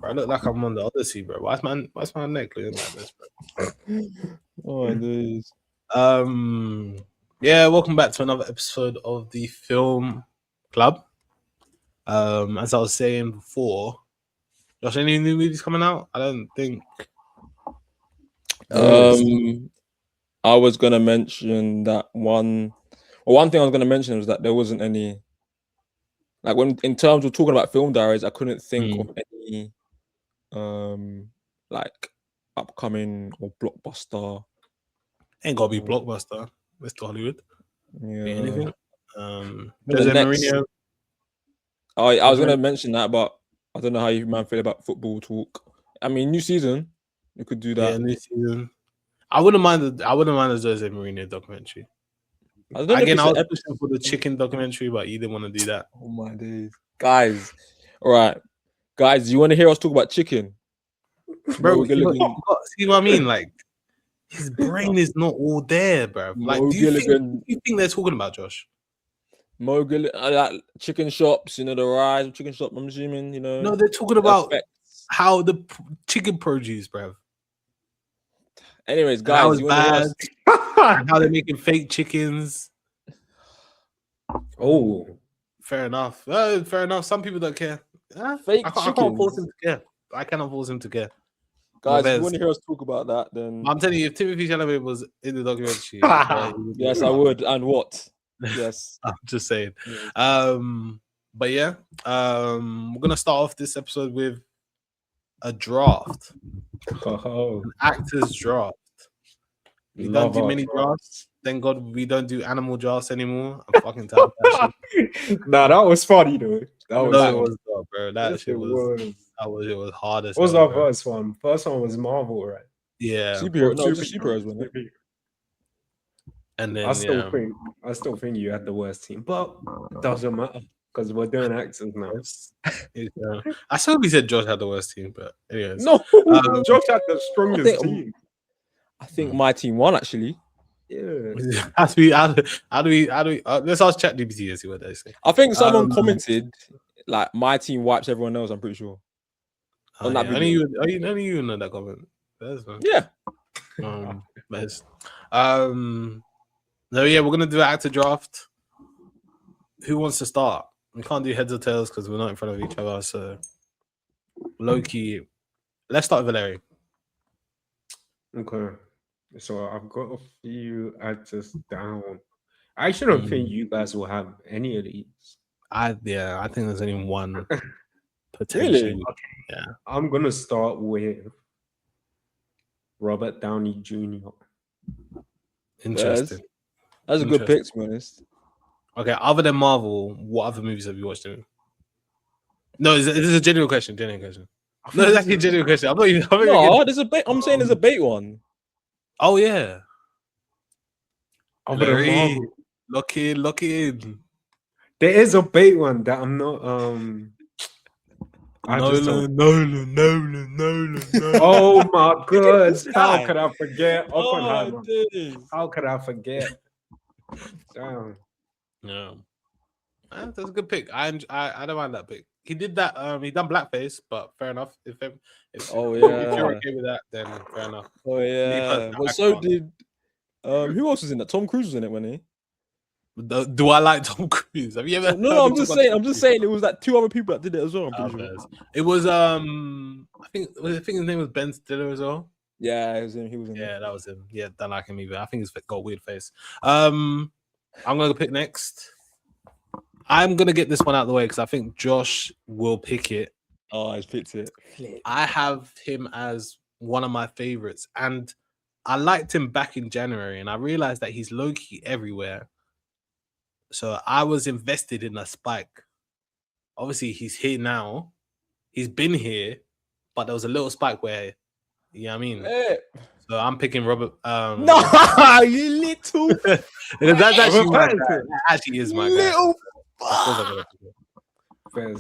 Bro, I look like I'm on the Odyssey, bro. Why's my neck looking like this, bro? Oh, days. Yeah, welcome back to another episode of the Film Club. As I was saying before, Josh, any new movies coming out? I don't think. I was gonna mention that one. Well, one thing I was gonna mention was that there wasn't any. Like when in terms of talking about film diaries, I couldn't think of any, like upcoming or blockbuster. Ain't gotta be blockbuster. Mr. Hollywood. Yeah. Anything? The next. Mourinho. I was gonna mention that, but I don't know how you man feel about football talk. I mean, new season, you could do that. Yeah, new season. I wouldn't mind the Jose Mourinho documentary. Again, I was pushing for the chicken documentary, but you didn't want to do that. Oh my days, guys! All right, guys, you want to hear us talk about chicken, bro? See what I mean? Like, his brain is not all there, bro. Like, do you think they're talking about, Josh? Mo Gilligan, chicken shops, the rise of chicken shop. I'm assuming, No, they're talking about how the chicken produce, bro. Anyways, guys, you bad. How they're making fake chickens. Oh, fair enough. Fair enough. Some people don't care. Fake I can't force him to care. I cannot force him to care. Guys, if you want to hear us talk about that, then I'm telling you, if Timothy Chalamet was in the documentary, yes, I would. And what? Yes, I'm just saying. But yeah, we're gonna start off this episode with a draft. An actors draft. We don't do many drafts. Thank God we don't do animal drafts anymore. I'm fucking tired of that shit. Nah, that was funny though. It was not, bro. That shit was hard as hell. What was our first one? First one was Marvel, right? Yeah. Superheroes, wasn't it? And then I still think you had the worst team, but it doesn't matter because we're doing actors now. I still hope he said Josh had the worst team, but anyways. No, Josh had the strongest team. I think my team won actually. Yeah. How do we? Let's ask ChatGPT and see what they say. I think someone commented like my team wipes everyone else. I'm pretty sure. Only you know that comment. Yeah. No, yeah, we're gonna do an actor draft. Who wants to start? We can't do heads or tails because we're not in front of each other. So, low-key, let's start with Valerie. Okay. So I've got a few actors down. I actually don't think you guys will have any of these. I think there's only one potentially. Really? Okay. Yeah. I'm gonna start with Robert Downey Jr. Interesting. That's a good pick, to be honest. Okay, other than Marvel, what other movies have you watched him? No, this is a genuine question. No, it's actually a genuine question. I'm not even. There's a bait. I'm saying there's a bait one. Oh yeah. Other than Marvel. Lock in. There is a bait one that I'm not. Nolan. Oh my god! How could I forget Oppenheimer? How could I forget? Damn. Yeah, that's a good pick. I don't mind that pick. He did that. He done blackface, but fair enough. If you're okay with that, then fair enough. Oh yeah. But so did who else was in that? Tom Cruise was in it, wasn't he? Do I like Tom Cruise? Have you ever? No, I'm just saying it was like two other people that did it as well. I'm pretty sure. It was I think his name was Ben Stiller as well. Yeah, he was in. Yeah, that was him. Yeah, don't like him either. I think he's got a weird face. I'm gonna pick next. I'm gonna get this one out of the way because I think Josh will pick it. Oh, he's picked it. I have him as one of my favorites, and I liked him back in January, and I realized that he's low-key everywhere. So I was invested in a spike. Obviously, he's here now. He's been here, but there was a little spike where, you know what I mean? So I'm picking Robert. No, you little. That's actually my guy. That actually is my little. guy.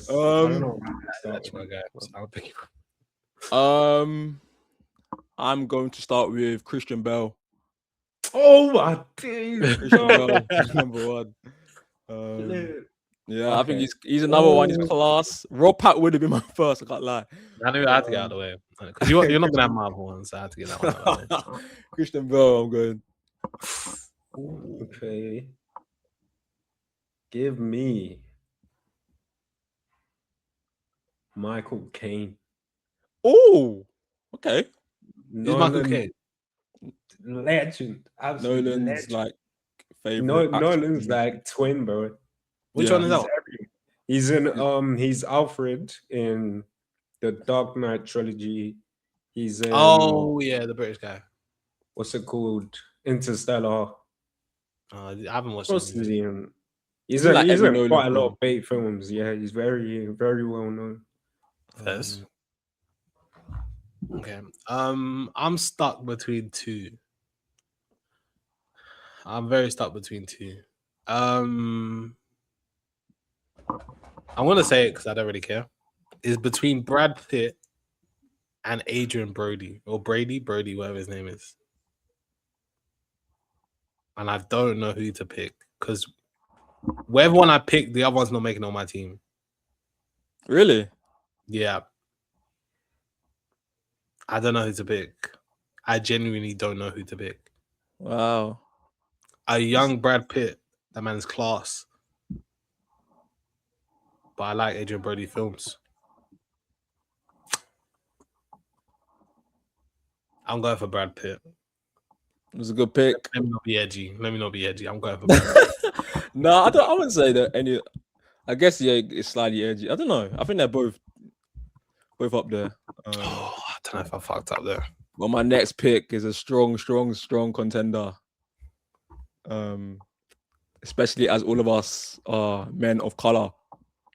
That's my guy. I'll pick him. I'm going to start with Christian Bale. Oh my days! Christian Bale, number one. Yeah, I think he's another one. He's class. Rob Pat would have been my first. I can't lie. I knew I had to get out of the way because you're not gonna have my other one, so I had to get that one out of the way. Christian Bale, I'm going. Okay. Give me Michael Caine. Oh, okay. Who's Michael Caine? Legend. Absolute Nolan's legend. like favorite. Nolan's like twin, bro. Which one is that? He's in he's Alfred in the Dark Knight trilogy. He's in the British guy. What's it called? Interstellar. I haven't watched He's it. in quite a lot of bait films. Yeah, he's very, very well known. Yes. Okay. I'm stuck between two. I'm very stuck between two. I'm gonna say it because I don't really care. It's between Brad Pitt and Adrian Brody or Brody, whatever his name is. And I don't know who to pick because whatever one I pick, the other one's not making on my team. Really? Yeah. I don't know who to pick. I genuinely don't know who to pick. Wow. A young Brad Pitt, that man's class. But I like Adrian Brody films. I'm going for Brad Pitt. It was a good pick. Let me not be edgy. I'm going for Brad Pitt. No, I wouldn't say that any. I guess it's slightly edgy. I don't know. I think they're both up there. I don't know if I fucked up there. Well, my next pick is a strong contender. Especially as all of us are men of color.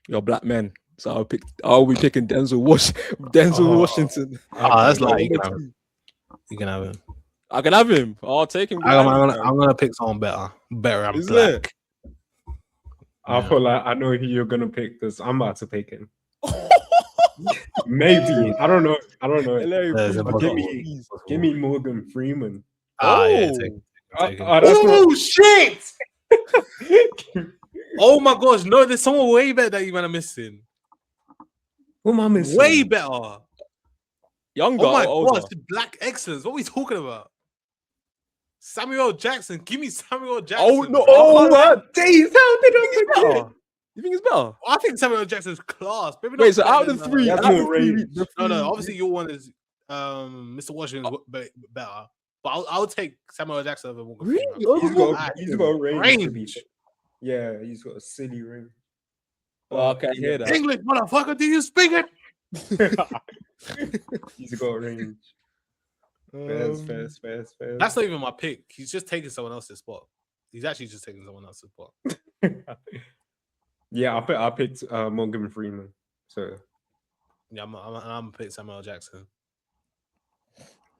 You're black men. So I'll be picking Denzel Washington. That's like you can have him. I can have him. I'll take him. I'm gonna pick someone better. I'm black. I feel like I know who you're gonna pick because I'm about to pick him. Maybe. I don't know. Give me Morgan Freeman. Shit! Oh my gosh, no, there's someone way better that you man are missing. Who am I missing? Way better. Younger. Oh my gosh, black excellence. What are we talking about? Samuel Jackson. Give me Samuel Jackson. Oh no! Oh my days! How did I forget? You think it's better? I think Samuel Jackson's class. Wait, so out of the three, no. Obviously, your one is Mr. Washington's better. But I'll take Samuel Jackson over Morgan Freeman. He's got a range. Yeah, he's got a silly range. Well, I can't hear that. English, motherfucker, do you speak it? He's got a range. Fast. That's not even my pick. He's just taking someone else's spot. He's actually just taking someone else's spot. Yeah, I picked Morgan Freeman. So yeah, I'm gonna pick Samuel Jackson.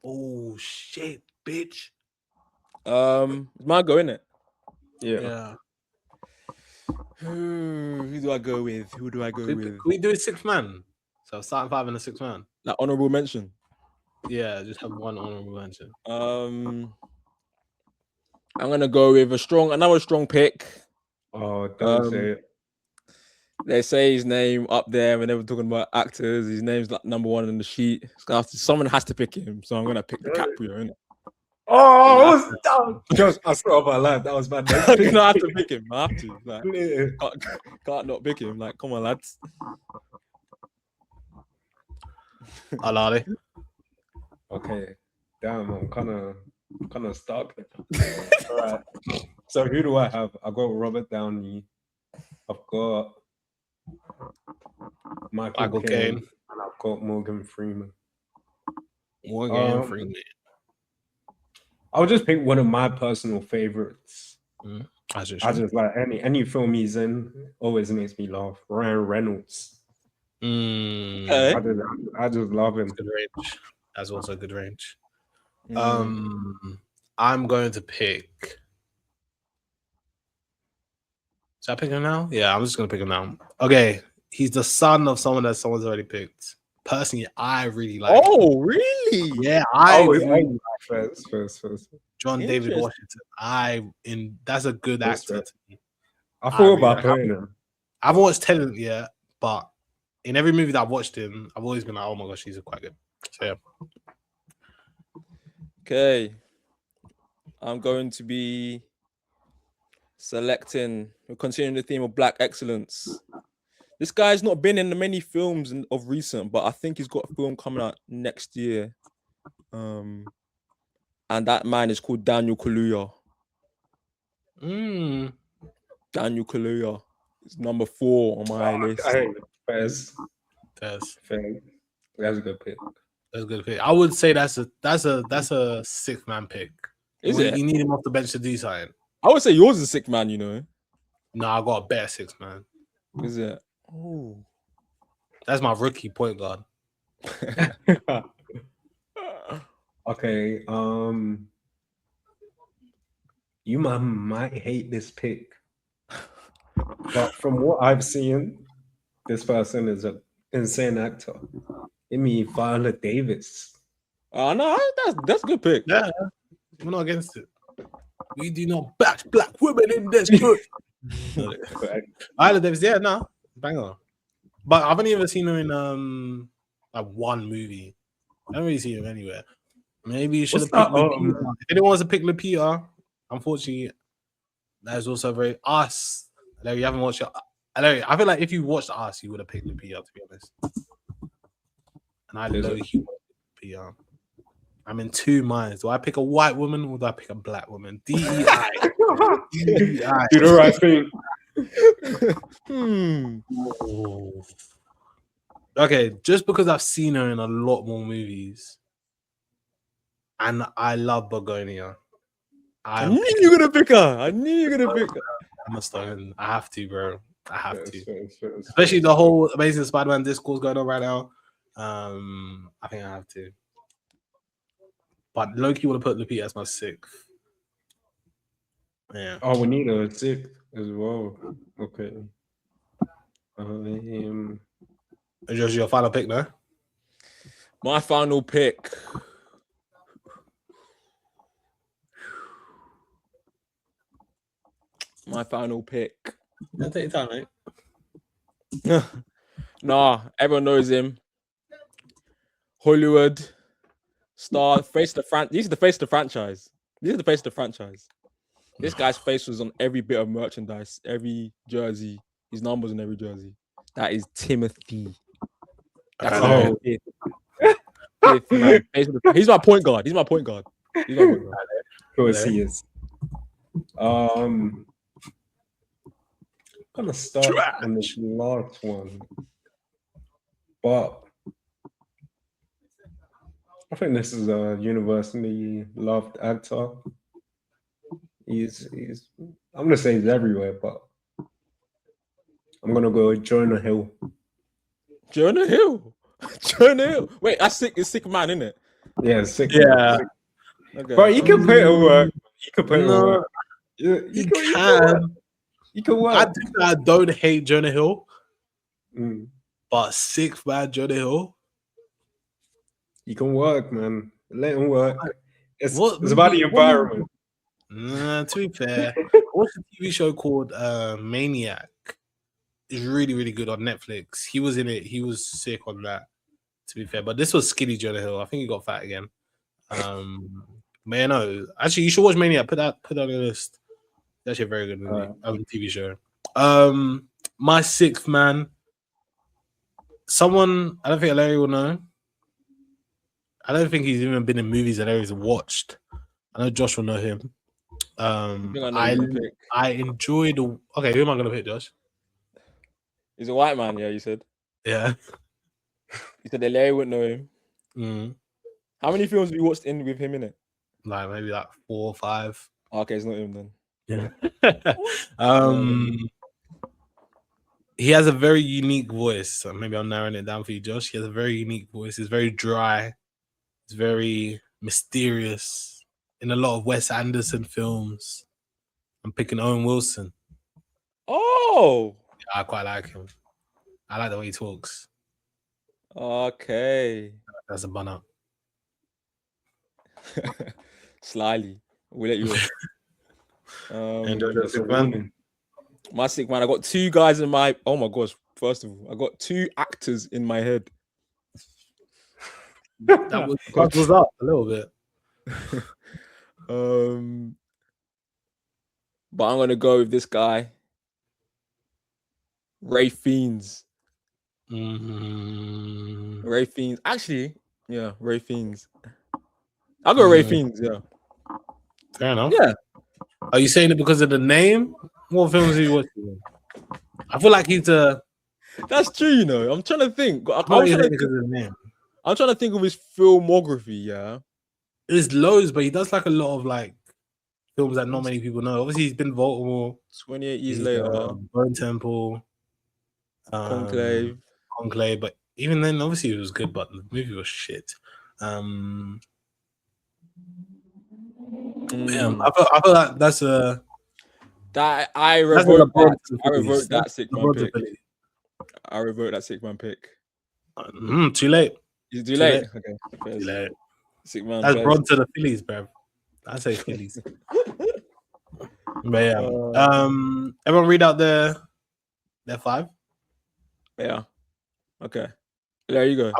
Oh shit, bitch. It's my go, innit? Yeah. Who do I go with? Can we do a sixth man? So starting five and a sixth man. Like honorable mention. Yeah, just have one honorable mention. I'm gonna go with another strong pick. Oh, don't say it. They say his name up there whenever talking about actors. His name's like number one on the sheet. Someone has to pick him, so I'm gonna pick DiCaprio. Innit? Oh, just I swear my life, that was my next pick. I have to pick him. I have to. Like, can't not pick him. Like, come on, lads. Alari. Okay, damn, I'm kind of stuck. All right. So who do I have? I've got Robert Downey. I've got Michael Caine, and I've got Morgan Freeman. Freeman. I'll just pick one of my personal favorites. I just like any film he's in always makes me laugh. Ryan Reynolds. Okay. I just love him. Good range. That's also a good range. I'm going to pick. Should I pick him now? Yeah, I'm just gonna pick him now. Okay, he's the son of someone that someone's already picked. Personally, I really like. Oh, really? Yeah, first. John David Washington. That's a good actor to me. I thought about putting him. I haven't watched Tenet yet, but in every movie that I've watched him, I've always been like, oh my gosh, he's quite good. So yeah. Okay. I'm going to be selecting. We're continuing the theme of black excellence. This guy's not been in many films of recent, but I think he's got a film coming out next year. And that man is called Daniel Kaluuya. Daniel Kaluuya is number 4 on my list. Fez. That's a good pick. That's a good pick. I would say that's a sixth man pick. Is it? You need him off the bench to do something. I would say yours is a sixth man, you know. No, I got a better sixth man. Is it? Oh. That's my rookie point guard. Okay. You might hate this pick, but from what I've seen, this person is an insane actor. I mean, Viola Davis. Oh no, that's a good pick. Yeah, we're not against it. We do not bash black women in this group. Viola Davis, yeah, no, bang on. But I've only ever seen her in like one movie. I haven't really seen him anywhere. Maybe you should have picked Lupita. If anyone wants to pick Lupita, unfortunately, that is also very Us. Like, you haven't watched it. I feel like if you watched Us, you would have picked Lupita, to be honest. And I know he would be. I'm in two minds. Do I pick a white woman or do I pick a black woman? DEI. DEI. Do the right thing. Okay, just because I've seen her in a lot more movies, and I love Begonia. I knew you were gonna pick her. I'm a stone. I have to, bro. I have to. Fair. Especially the whole Amazing Spider-Man discourse going on right now. I think I have to. But Loki would have put Lupita as my sixth. Yeah. Oh, we need a sixth as well. Okay. Is your final pick, no? My final pick. Don't take your time, mate. Nah, everyone knows him. Hollywood star, face the franchise. He's the face of the franchise. This guy's face was on every bit of merchandise, every jersey. His numbers on every jersey. That is Timothy. That's fifth man. He's my point guard. Of course he is. I'm gonna start on this last one, but I think this is a universally loved actor. He's I'm gonna say he's everywhere, but I'm gonna go with Jonah Hill. Jonah Hill. Wait, that's sick. It's sick man, isn't it? Yeah, sick. Yeah. Sick. Okay. But you can put it in work. You can put it in work. You can. You can work. I don't hate Jonah Hill, but sixth man Jonah Hill. You can work, man. Let him work. It's about the environment. To be fair, what's a TV show called Maniac? It's really, really good on Netflix. He was in it. He was sick on that, to be fair. But this was skinny Jonah Hill. I think he got fat again. Man, no. Actually, you should watch Maniac. Put that on your list. It's actually a very good movie. TV show. My sixth man. Someone I don't think Larry will know. I don't think he's even been in movies that Larry's watched. I know Josh will know him. I enjoyed. Okay, who am I gonna pick, Josh? He's a white man, yeah. You said. Yeah. You said that Larry wouldn't know him. How many films have you watched in with him in it? Like maybe like 4 or 5. Okay, it's not him then. Yeah. He has a very unique voice. So maybe I'm narrowing it down for you, Josh. He has a very unique voice. It's very dry. It's very mysterious. In a lot of Wes Anderson films, I'm picking Owen Wilson. Oh, yeah, I quite like him. I like the way he talks. Okay, that's a bun up. Slyly, we'll let you. My sick man. I got two guys in my. Oh my gosh! First of all, I got two actors in my head. That was up a little bit. But I'm gonna go with this guy, Ray Fiennes. Ray Fiennes. Actually, yeah, Ray Fiennes. I'll go Ray Fiennes. Yeah. Fair enough. Yeah. Are you saying it because of the name? What films are you watching? I feel like he's a. That's true, you know. I'm trying to think. Because of the name. I'm trying to think of his filmography. Yeah, there's loads, but he does like a lot of like films that not many people know. Obviously, he's been Baltimore. 28 Years Later, Bone Temple, Conclave. But even then, obviously, it was good, but the movie was shit. Yeah, I feel like that's a. That I revoked that sick man pick. I revoked that sick man pick. Too late. Is it too late? Okay. Too late. Sick man. That's brought to the Phillies, bro. I say Phillies. But yeah. Everyone read out their 5. Yeah. Okay. There you go.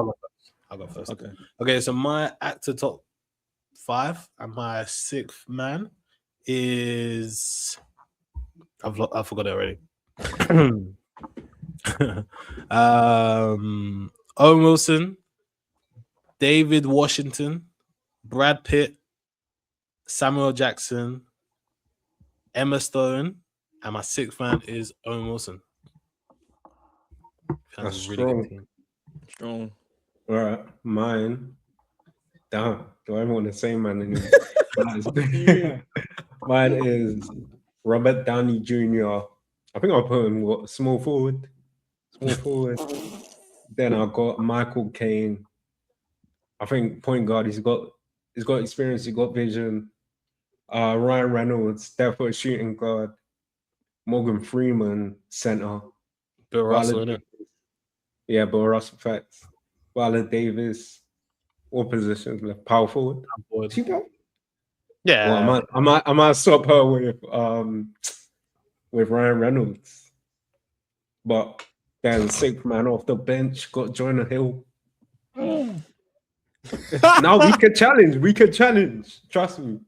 I'll go first. Okay. So my actor top 5 and my 6th man is. I forgot it already. Owen Wilson, David Washington, Brad Pitt, Samuel Jackson, Emma Stone, and my 6th man is Owen Wilson. That's strong. Strong. All right, mine. Damn, do I want the same man anymore? Mine is Robert Downey Jr. I think I'll put him small forward. Then I got Michael Caine. I think point guard. He's got experience. He's got vision. Ryan Reynolds, definitely shooting guard. Morgan Freeman, center. Bill Russell, innit? Yeah, Bill Russell, facts. Viola Davis, all positions left. Power forward. She go. Yeah. Well, I might swap her with Ryan Reynolds. But then 6th man off the bench, got Jonah Hill. Now we can challenge. Trust me.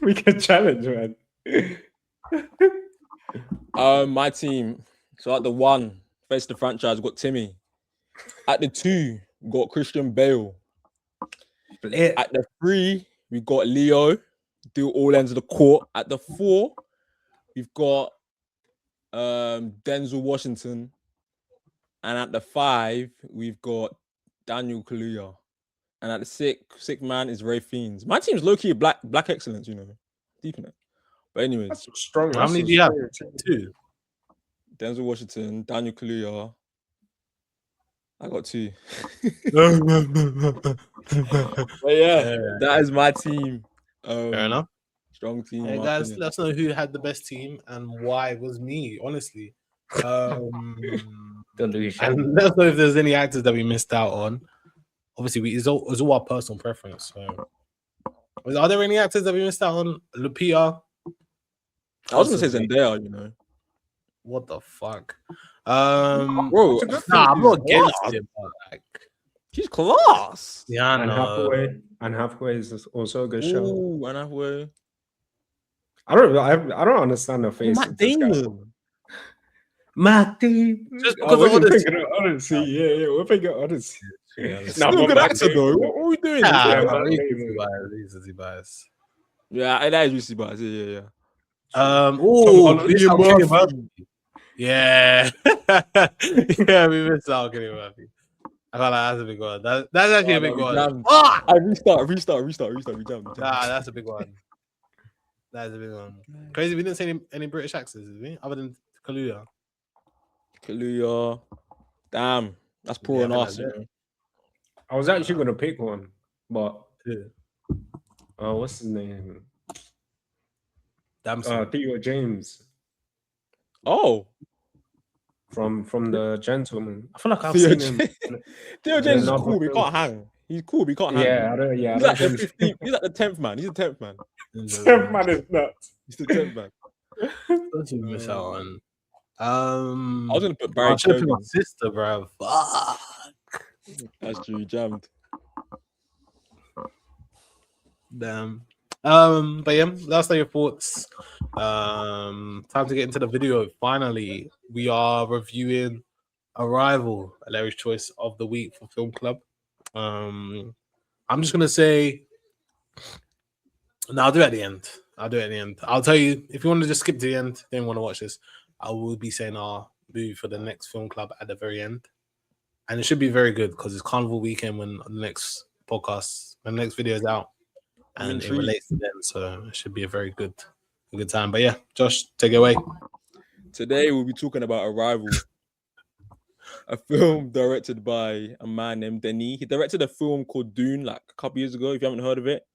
We can challenge, man. My team. So at the 1, face the franchise, got Timmy. At the 2, got Christian Bale. At the 3, we got Leo. Do all ends of the court. At the 4, we've got Denzel Washington. And at the 5, we've got Daniel Kaluuya. And at the 6th man is Ray Fiennes. My team's low-key black excellence, you know. Deep in it. But anyways. That's strong. How many do you have? 2. Denzel Washington, Daniel Kaluuya. I got 2. But yeah, that is my team. Fair enough. Strong team. Hey guys, let us know who had the best team and why. It was me, honestly. And let us know if there's any actors that we missed out on. Obviously, it's all our personal preference. So, are there any actors that we missed out on? Lupita. I was gonna say Zendaya, you know. What the fuck? Bro, I'm not against it, but like, she's class. Yeah, I know. And Halfway is also a good show. Ooh, and Halfway. I don't understand the face. Matt Damon. Matt Damon. Just because of Odyssey. Yeah, we're thinking Odyssey. Still a good actor though. What are we doing? Recency bias. Yeah, that is recency bias. Yeah. Cillian Murphy. Yeah. Yeah, we missed out Cillian Murphy. I thought that's a big one. That's actually a big one. I restart. We jumped. Nah, that's a big one. That is a big one. Crazy, we didn't say any British actors, did we? Other than Kaluuya. Damn, that's poor on us. You know? I was actually gonna pick one, but what's his name? Theo James. Oh, from the Gentleman. I feel like I've seen him. Theo James is cool. We can't hang. He's cool. We can't hang. Yeah, he's like the 10th man. He's the 10th man. 10th man is nuts. He's the 10th man. What did you miss out on? I was gonna put Barry I should have put my Keoghan. sister, bro. Fuck. That's true. You jammed. Damn. But yeah, last day your thoughts. Time to get into the video. Finally, we are reviewing Arrival, a Larry's choice of the week for Film Club. I'm just gonna say, no, I'll do it at the end. I'll tell you if you want to just skip to the end, then want to watch this. I will be saying our movie for the next Film Club at the very end, and it should be very good because it's Carnival weekend when the next podcast, when the next video is out, and it relates to them, so it should be a very good time. But yeah, Josh, take it away. Today we'll be talking about Arrival, a film directed by a man named Denis. He directed a film called Dune like a couple years ago. If you haven't heard of it,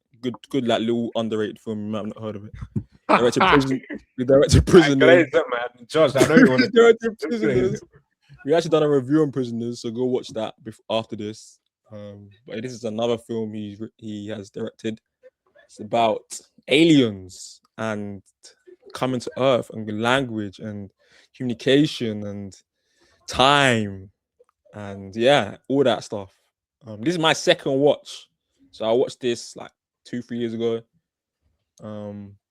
good like little underrated film. You might have not heard of it. We directed Prisoners. Man. Josh, I know you want to directed Prisoners. We actually done a review on Prisoners, so go watch that after this. But this is another film he has directed. It's about aliens and coming to Earth and language and communication and time and yeah, all that stuff. This is my second watch, so I watched this like 2-3 years ago.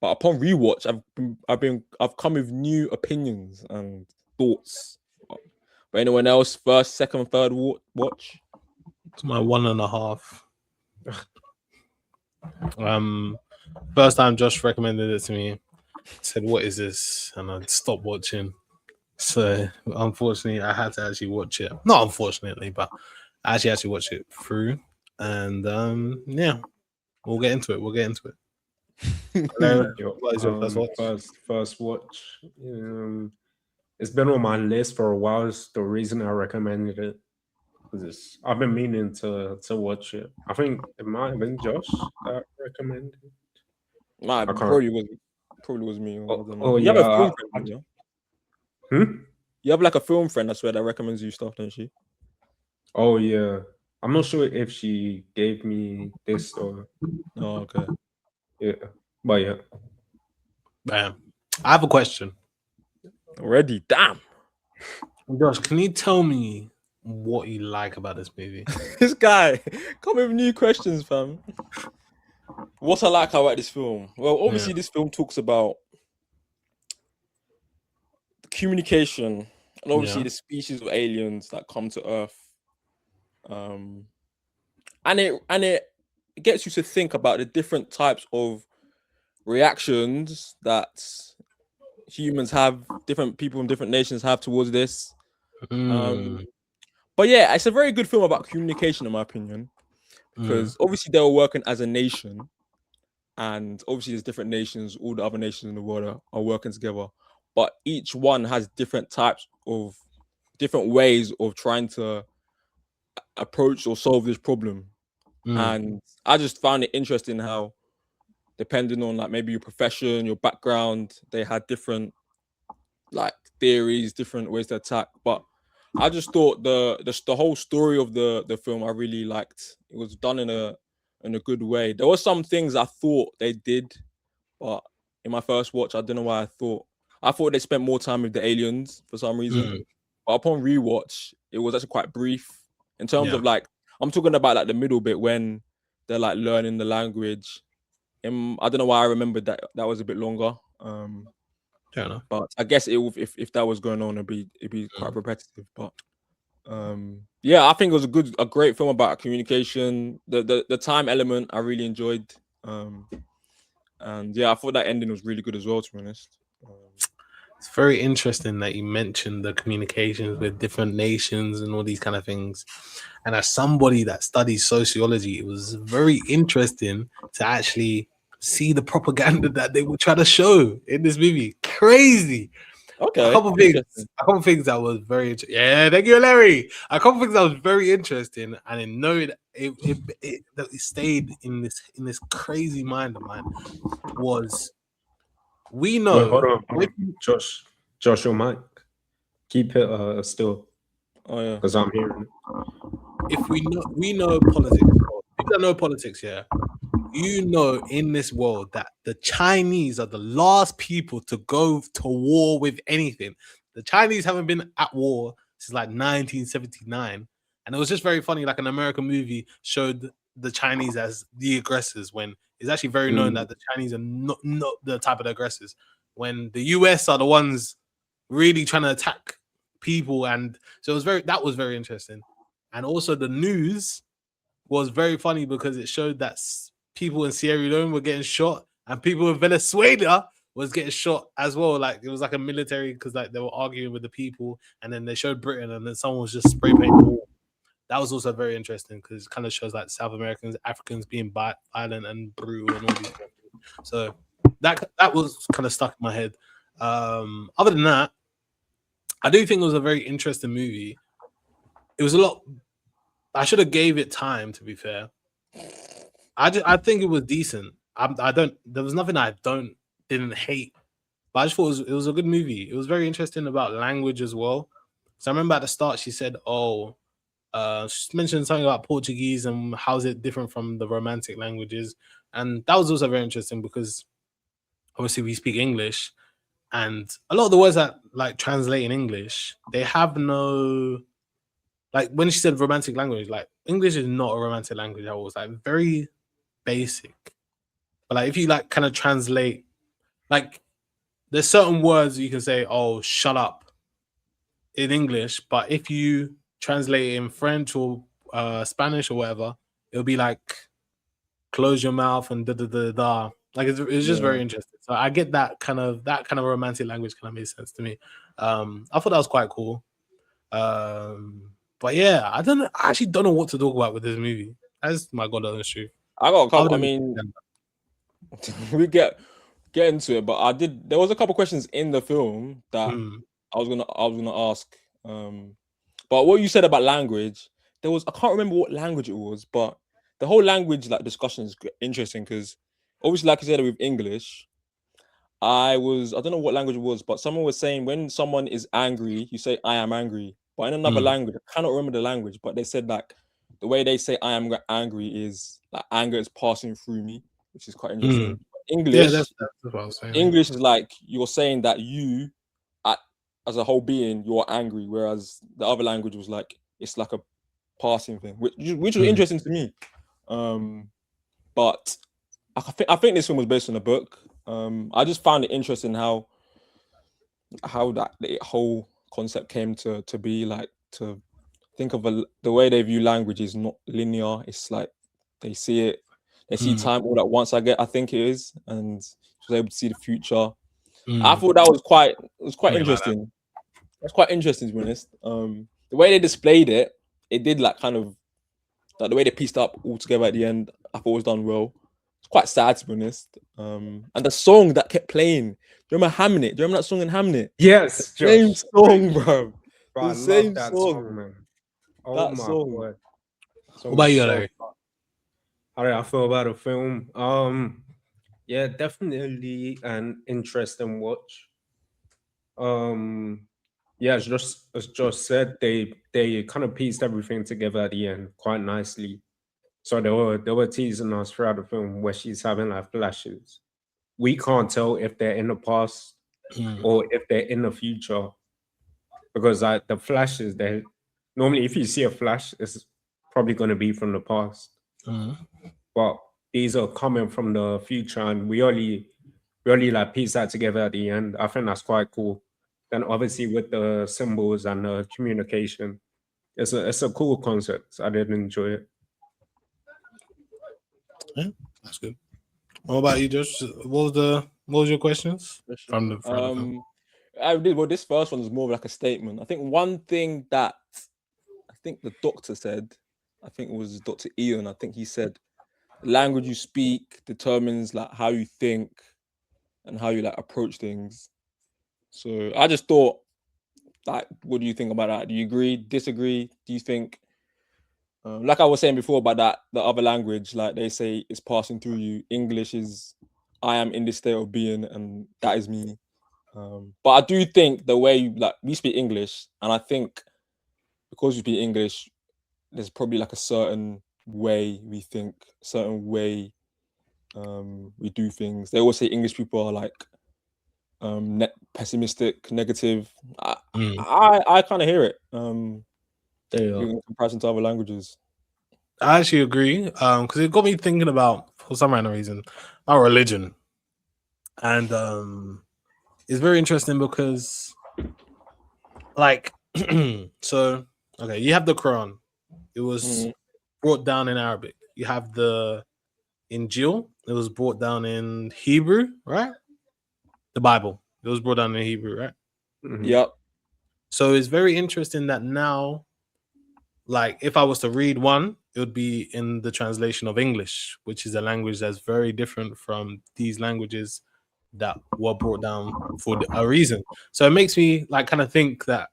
But upon rewatch, I've come with new opinions and thoughts. But anyone else, first, second, third watch? It's my 1.5. First time Josh recommended it to me, said, "What is this?" And I stopped watching. So unfortunately, I had to actually watch it. Not unfortunately, but I actually watch it through. And yeah, we'll get into it. What is your first watch? It's been on my list for a while. It's the reason I recommended it. I've been meaning to watch it. I think it might have been Josh that recommended it. Nah, probably was me. You have a film friend, yeah? You have like a film friend, I swear, that recommends you stuff, don't she? Oh yeah. I'm not sure if she gave me this or. Oh, okay. Yeah, but yeah. Bam. I have a question. Already, damn. Josh, can you tell me what you like about this movie? This guy, come with new questions, fam. What I like about this film? Well, obviously, this film talks about communication and obviously the species of aliens that come to Earth. And it gets you to think about the different types of reactions that humans have, different people in different nations have towards this. But yeah, it's a very good film about communication, in my opinion, because obviously they were working as a nation, and obviously there's different nations, all the other nations in the world are working together, but each one has different ways of trying to approach or solve this problem. And I just found it interesting how, depending on like maybe your profession, your background, they had different like theories, different ways to attack. But I just thought the whole story of the film I really liked. It was done in a good way. There were some things I thought they did, but in my first watch, I don't know why I thought they spent more time with the aliens for some reason. But upon rewatch, it was actually quite brief in terms of like, I'm talking about like the middle bit when they're like learning the language. I don't know why I remembered that was a bit longer. Fair enough. But I guess if that was going on, it'd be quite repetitive. But yeah, I think it was a great film about communication. The time element I really enjoyed. And yeah, I thought that ending was really good as well, to be honest. It's very interesting that you mentioned the communications with different nations and all these kind of things. And as somebody that studies sociology, it was very interesting to actually see the propaganda that they would try to show in this movie. Crazy. Okay. A couple things that was very interesting. Yeah, thank you, Larry. A couple things that was very interesting, and I know that it stayed in this crazy mind of mine was. We know. Wait, hold on. Josh, your mic. Keep it still. Oh yeah. Because I'm hearing it. If we know politics, people that know politics, in this world that the Chinese are the last people to go to war with anything. The Chinese haven't been at war since like 1979. And it was just very funny. Like an American movie showed the Chinese as the aggressors when it's actually very known that the Chinese are not the type of aggressors. When the US are the ones really trying to attack people. And so that was very interesting. And also the news was very funny because it showed that people in Sierra Leone were getting shot and people in Venezuela was getting shot as well. Like it was like a military because like they were arguing with the people, and then they showed Britain, and then someone was just spray painting the wall. That was also very interesting because it kind of shows like South Americans, Africans being violent and brutal and all these things. So that was kind of stuck in my head. Other than that, I do think it was a very interesting movie. It was a lot. I should have gave it time. To be fair, I think it was decent. I don't. There was nothing I didn't hate, but I just thought it was a good movie. It was very interesting about language as well. So I remember at the start she said, "Oh, she mentioned something about Portuguese and how's it different from the Romantic languages," and that was also very interesting because obviously we speak English, and a lot of the words that like translate in English, they have no. Like when she said romantic language, like English is not a romantic language. I was like very basic. But like if you like kind of translate, like there's certain words you can say, "Oh, shut up," in English, but if you translate it in French or Spanish or whatever, it'll be like "close your mouth" and da da da da. Like it's just very interesting. So I get that kind of romantic language kind of made sense to me. I thought that was quite cool. But yeah, I actually don't know what to talk about with this movie. That's my god honest truth. I got a couple. I mean, we get into it, but there was a couple questions in the film that I was gonna ask. But what you said about language, I can't remember what language it was, but the whole language like discussion is interesting because obviously, like you said with English, I don't know what language it was, but someone was saying when someone is angry, you say "I am angry." But in another language, I cannot remember the language, but they said like the way they say "I am angry" is like anger is passing through me, which is quite interesting. English, yeah, that's what I was saying. English is like you're saying that you, as a whole being, you're angry, whereas the other language was like it's like a passing thing, which was interesting to me. But I think this film was based on a book. I just found it interesting how that the whole concept came to be, like to think of the way they view language is not linear. It's like they see time all at once. I think it is, and she was able to see the future. I thought that was quite interesting. That's quite interesting to be honest. The way they displayed it did like kind of like the way they pieced up all together at the end. I thought was done well. It's quite sad to be honest. And the song that kept playing. Do you remember Hamnet? Do you remember that song in Hamnet? Yes, the same song, bro. I same love that song, man. Oh that my song. god. What about you, Larry? How did I feel about the film? Yeah, definitely an interesting watch. Yeah, as Josh said, they kind of pieced everything together at the end quite nicely. So they were teasing us throughout the film where she's having like flashes. We can't tell if they're in the past or if they're in the future because like the flashes, they normally if you see a flash, it's probably going to be from the past. But these are coming from the future, and we only like piece that together at the end. I think that's quite cool. Then obviously with the symbols and the communication, it's a cool concept. I did enjoy it. Yeah, that's good. What about you, Josh? What was your questions from the film? I did. Well, this first one is more of like a statement. I think one thing that I think the doctor said, I think it was Dr. Ian. I think he said, the language you speak determines like how you think and how you like approach things. So I just thought, like, what do you think about that? Do you agree? Disagree? Do you think, like I was saying before about that, the other language, like they say, is passing through you. English is, I am in this state of being, and that is me. But I do think the way like we speak English, and I think because we speak English, there's probably like a certain way we think, certain way we do things. They always say English people are like pessimistic, negative. I kind of hear it. In comparison to other languages. I actually agree. Because it got me thinking about, for some random reason, our religion. And it's very interesting because, like, so okay, you have the Quran. It was brought down in Arabic. You have the Injil. It was brought down in Hebrew, right? The Bible. It was brought down in Hebrew, right? Yep. So it's very interesting that now, like, if I was to read one, it would be in the translation of English, which is a language that's very different from these languages that were brought down for a reason. So it makes me like kind of think that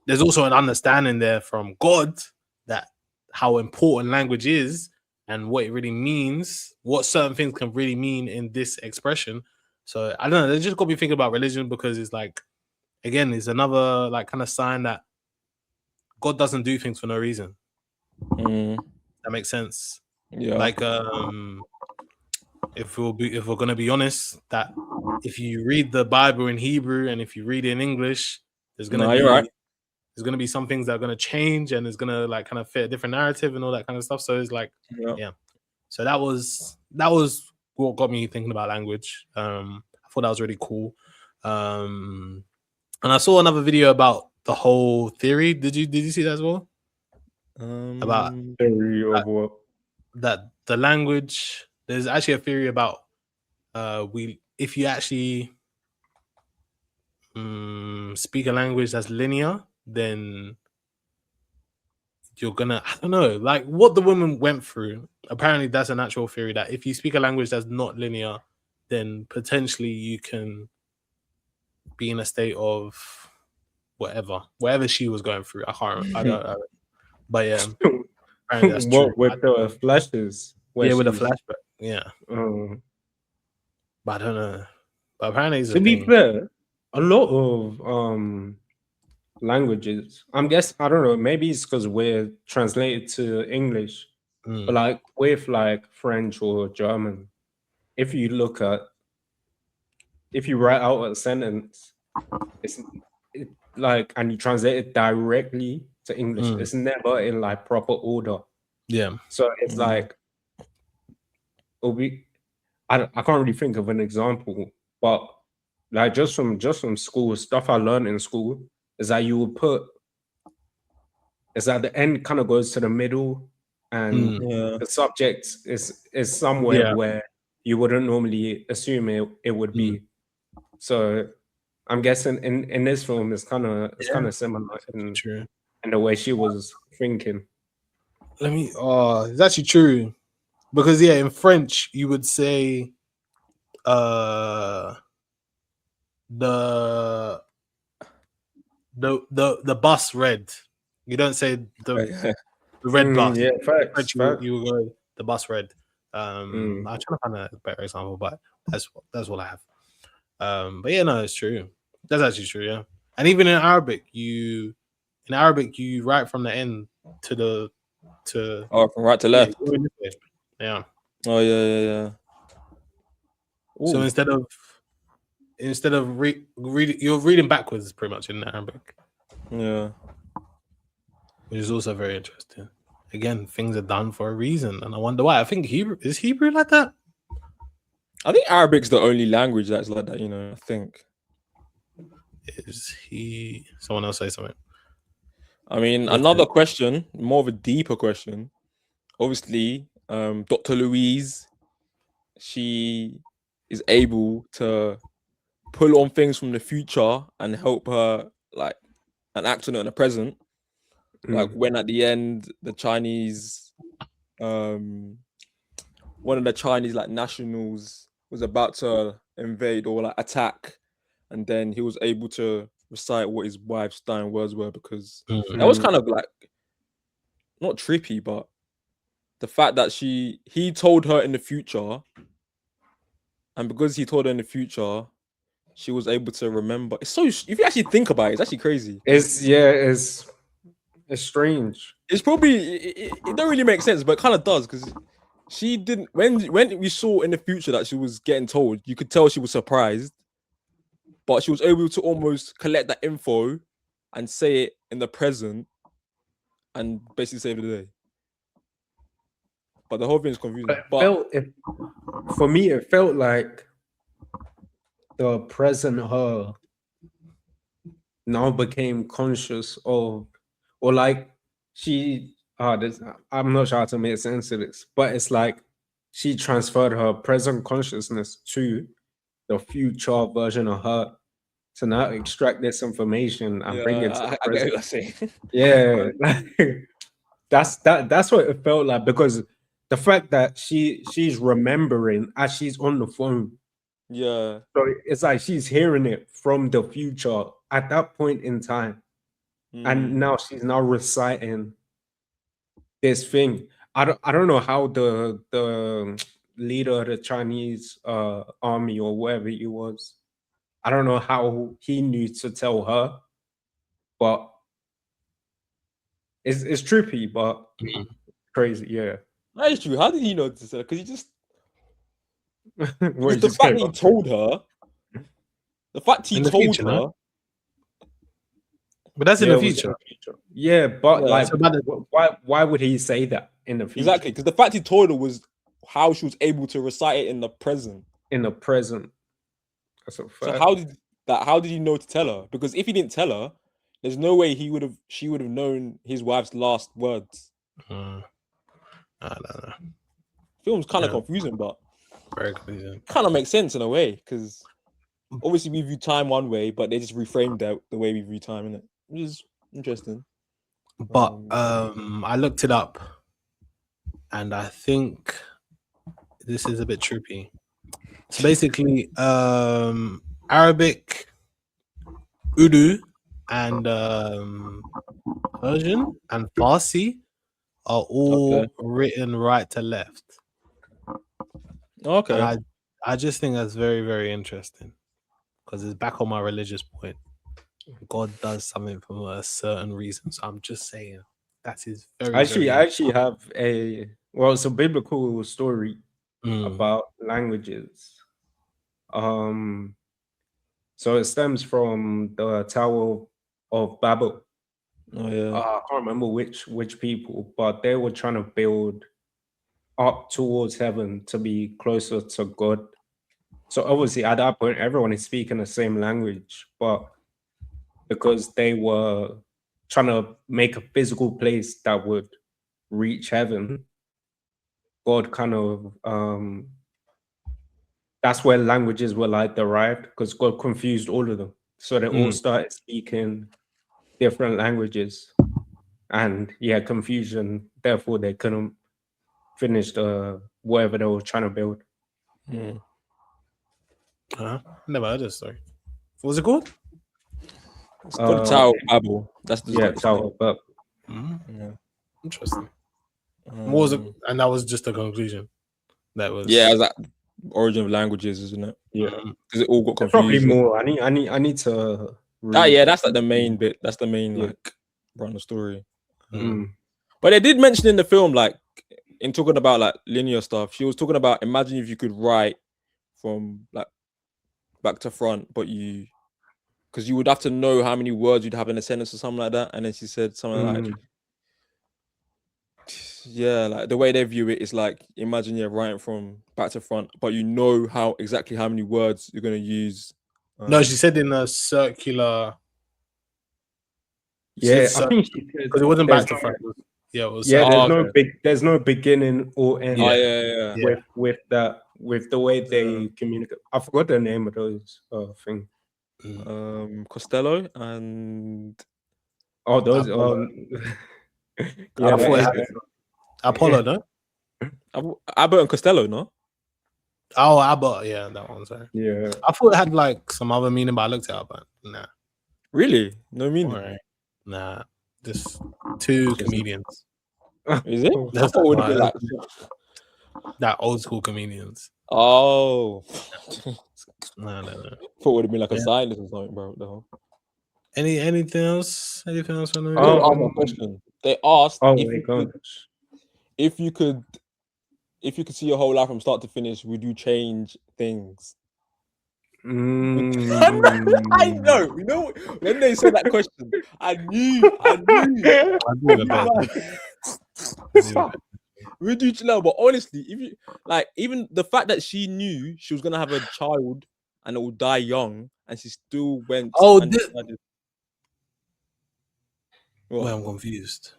there's also an understanding there from God that how important language is and what it really means, what certain things can really mean in this expression. So I don't know, it just got me thinking about religion because it's like, again, it's another like kind of sign that God doesn't do things for no reason. That makes sense. Yeah. Like if we're gonna be honest, that if you read the Bible in Hebrew and if you read it in English, there's gonna be some things that are gonna change and it's gonna like kind of fit a different narrative and all that kind of stuff. So it's like, yeah. So that was what got me thinking about language. I thought that was really cool. And I saw another video about the whole theory. Did you see that as well? About theory of what? That the language, there's actually a theory about if you actually speak a language that's linear, then you're gonna, I don't know, like what the woman went through. Apparently that's an actual theory that if you speak a language that's not linear, then potentially you can be in a state of whatever she was going through. I can't remember. I don't know. But yeah, apparently that's true. With the flashes? Yeah, with a flashback. Yeah. But I don't know. But apparently it's to be fair, a lot of languages, I don't know, maybe it's because we're translated to English, but like with like French or German, if you write out a sentence, and you translate it directly to English, it's never in like proper order. Yeah. So it's like, I can't really think of an example, but like just from school, stuff I learned in school is that you would is that the end kind of goes to the middle and the subject is somewhere where you wouldn't normally assume it would be. So I'm guessing in this film it's kind of similar in the way she was thinking. It's actually true. Because in French you would say the bus red. You don't say the red bus. Yeah, facts, French, you would go the bus red. I'm trying to find a better example, but that's what I have. But yeah, no, it's true. That's actually true, yeah. And even in Arabic, you write from the end to from right to left. Yeah. Oh yeah. Ooh. So instead of reading, you're reading backwards pretty much in Arabic. Yeah. Which is also very interesting. Again, things are done for a reason, and I wonder why. I think Hebrew like that. I think Arabic's the only language that's like that. I think. Someone else say something? I mean, another question, more of a deeper question. Obviously, Dr. Louise, she is able to pull on things from the future and help her, like, and act on it in the present. Like when at the end, the Chinese, one of the Chinese like nationals was about to invade or like attack, and then he was able to recite what his wife's dying words were, because that was kind of like not trippy, but the fact that he told her in the future, and because he told her in the future, she was able to remember. It's so, if you actually think about it, it's actually crazy. It's strange. It's probably it don't really make sense, but it kind of does, because she didn't. When we saw in the future that she was getting told, you could tell she was surprised, but she was able to almost collect that info and say it in the present and basically save the day. But the whole thing is confusing. For me, it felt like the present her now became conscious of, or like she. I'm not sure how to make sense of this, but it's like she transferred her present consciousness to the future version of her to now extract this information and bring it to the I get present. what you're saying. Yeah, that's what it felt like, because the fact that she's remembering as she's on the phone. Yeah. So it's like she's hearing it from the future at that point in time. And now she's now reciting this thing. I don't know how the leader of the Chinese army or wherever he was, I don't know how he knew to tell her, but it's trippy, but crazy, yeah. That is true. How did he know this? Because he just What, he the just fact came that he up? told her, the fact he In the told future, her, no? But that's in Yeah, the it was in future. the future. Yeah, but Yeah. like, So by the- why would he say that in the future? exactly, because the fact he told her was how she was able to recite it in the present. In the present. That's a fact. So how did he know to tell her? Because if he didn't tell her, there's no way she would have known his wife's last words. I don't know. Film's kind of Yeah. confusing, but Very confusing. kind of makes sense in a way, because obviously we view time one way, but they just reframed out the way we view time, innit? Which is interesting. But I looked it up, and I think this is a bit trippy. So basically, Arabic, Urdu, and Persian and Farsi are all written right to left. Okay. And I just think that's very, very interesting, because it's back on my religious point. God does something for a certain reason. So I'm just saying that is very, I very actually have it's a biblical story Mm. about languages. So it stems from the Tower of Babel. Oh yeah. I can't remember which people, but they were trying to build up towards heaven to be closer to God. So obviously at that point, everyone is speaking the same language, but because they were trying to make a physical place that would reach heaven, God kind of that's where languages were like derived, because God confused all of them. So they all started speaking different languages, and confusion. Therefore, they couldn't finish the whatever they were trying to build. Never heard this story. What was it called? It's called the Tower of Babel. That's the Tower of Babel. Yeah. Interesting. What was it? And that was just a conclusion. That was it's like origin of languages, isn't it? Yeah, because it all got confused. Probably more. I need to. That's like the main bit. That's the main like run the story. Mm. But they did mention in the film, like in talking about like linear stuff, she was talking about, imagine if you could write from like back to front, but because you would have to know how many words you'd have in a sentence or something like that. And then she said something like, like the way they view it is like, imagine you're writing from back to front, but you know exactly how many words you're going to use. No, she said in a circular. I think she said, because it wasn't back to front. It was. There's no beginning or end. With the way they communicate. I forgot the name of those things. Costello and those. Apollo, no? Abbott and Costello, no? Oh, Abbott, yeah, that one. Sorry. Yeah, I thought it had like some other meaning, but I looked it up, but nah. Really? No meaning? Right. Nah, just two comedians. Is it? That's I would have been like that old school comedians. Oh, no. Thought it would have been like a scientist or something, bro. No. Anything else? Anything else? Question. They asked if you could if you could see your whole life from start to finish, would you change things? I know. You know, when they said that question, I knew. I knew it better. Would you chill out? But honestly, if you like, even the fact that she knew she was gonna have a child and it will die young, and she still went. Oh, and decided- wait, What? I'm confused.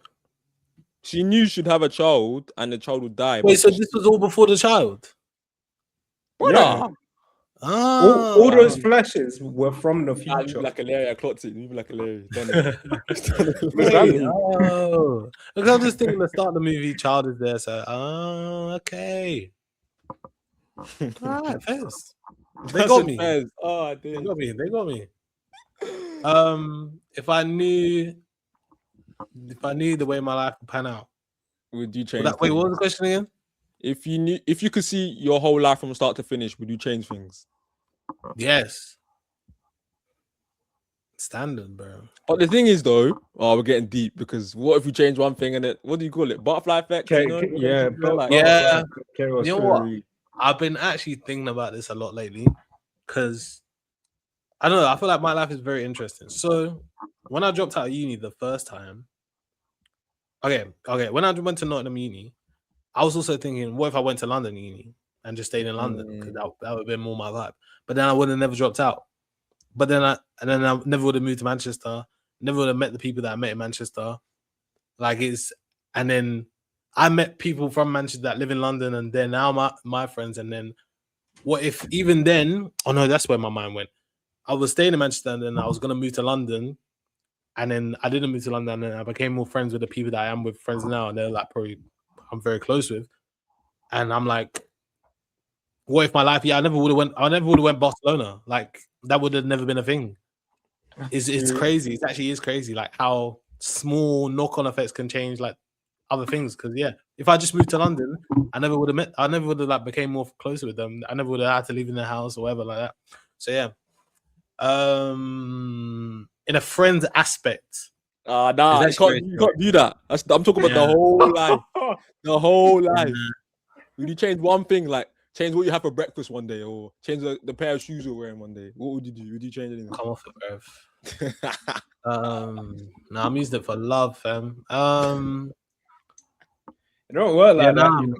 She knew she'd have a child and the child would die. Wait, but so this was all before the child? Yeah. Ah, All those flashes were from the future. Like a Larry, I clocked it. Even like a Larry. Done it. Wait, oh, because I'm just thinking the start of the movie, child is there, so okay. All right, Fez. They got me. Fez. Oh, I They did. got me. They got me. If I knew the way my life would pan out, Would you change? wait, what was the question again? If you could see your whole life from start to finish, would you change things? Yes. Standard, bro. But the thing is, though, we're getting deep because what if you change one thing and it? What do you call it? Butterfly effect? Okay, You know? yeah, Yeah. You know what? I've been actually thinking about this a lot lately because I don't know. I feel like my life is very interesting. So when I dropped out of uni the first time, okay, when I went to Nottingham Uni, I was also thinking, what if I went to London Uni and just stayed in London? Because that would have been more my vibe. But then I would have never dropped out. But then I never would have moved to Manchester. Never would have met the people that I met in Manchester. And then I met people from Manchester that live in London, and they're now my friends. And then what if even then? Oh no, that's where my mind went. I was staying in Manchester, and then I was gonna move to London, and then I didn't move to London, and I became more friends with the people that I am with friends now, and they're like probably I'm very close with. And I'm like, what if my life? Yeah, I never would have went Barcelona. Like that would have never been a thing. It's crazy. It actually is crazy. Like how small knock-on effects can change like other things. Because yeah, if I just moved to London, I never would have like became more closer with them. I never would have had to live in their house or whatever like that. So yeah. In a friend's aspect. Nah, you can't do that. I'm talking about the whole life. The whole life. Would you change one thing, like change what you have for breakfast one day, or change the pair of shoes you're wearing one day? What would you do? Would you change anything? Come off it, bruv. No, I'm using it for love, fam. It don't work like that,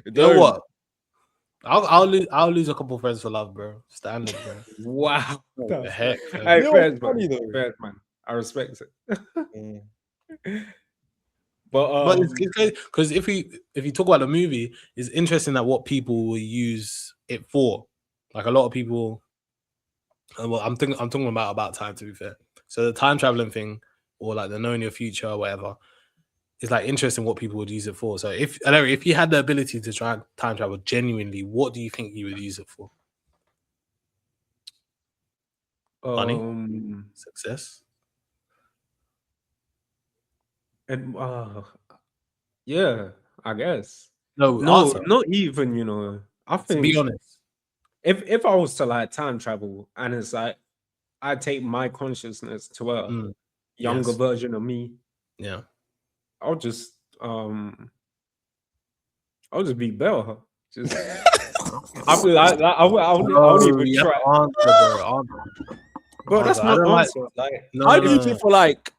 you know what? I'll lose a couple of friends for love, bro. Standard, bro. Wow. What the heck? Hey, fair, man. I respect it. But it's because if you talk about the movie, it's interesting that what people will use it for. Like a lot of people. Well, I'm talking about time, to be fair. So the time traveling thing, or like the knowing your future, or whatever, is like interesting what people would use it for. So if you had the ability to try time travel genuinely, what do you think you would use it for? Money, success, and yeah, I guess. No, not even. I think, to be honest, if I was to like time travel and it's like I take my consciousness to a younger version of me, yeah, I'll just be better. Just I'll be like I'll even try. Bro, that's my answer. How do you think for like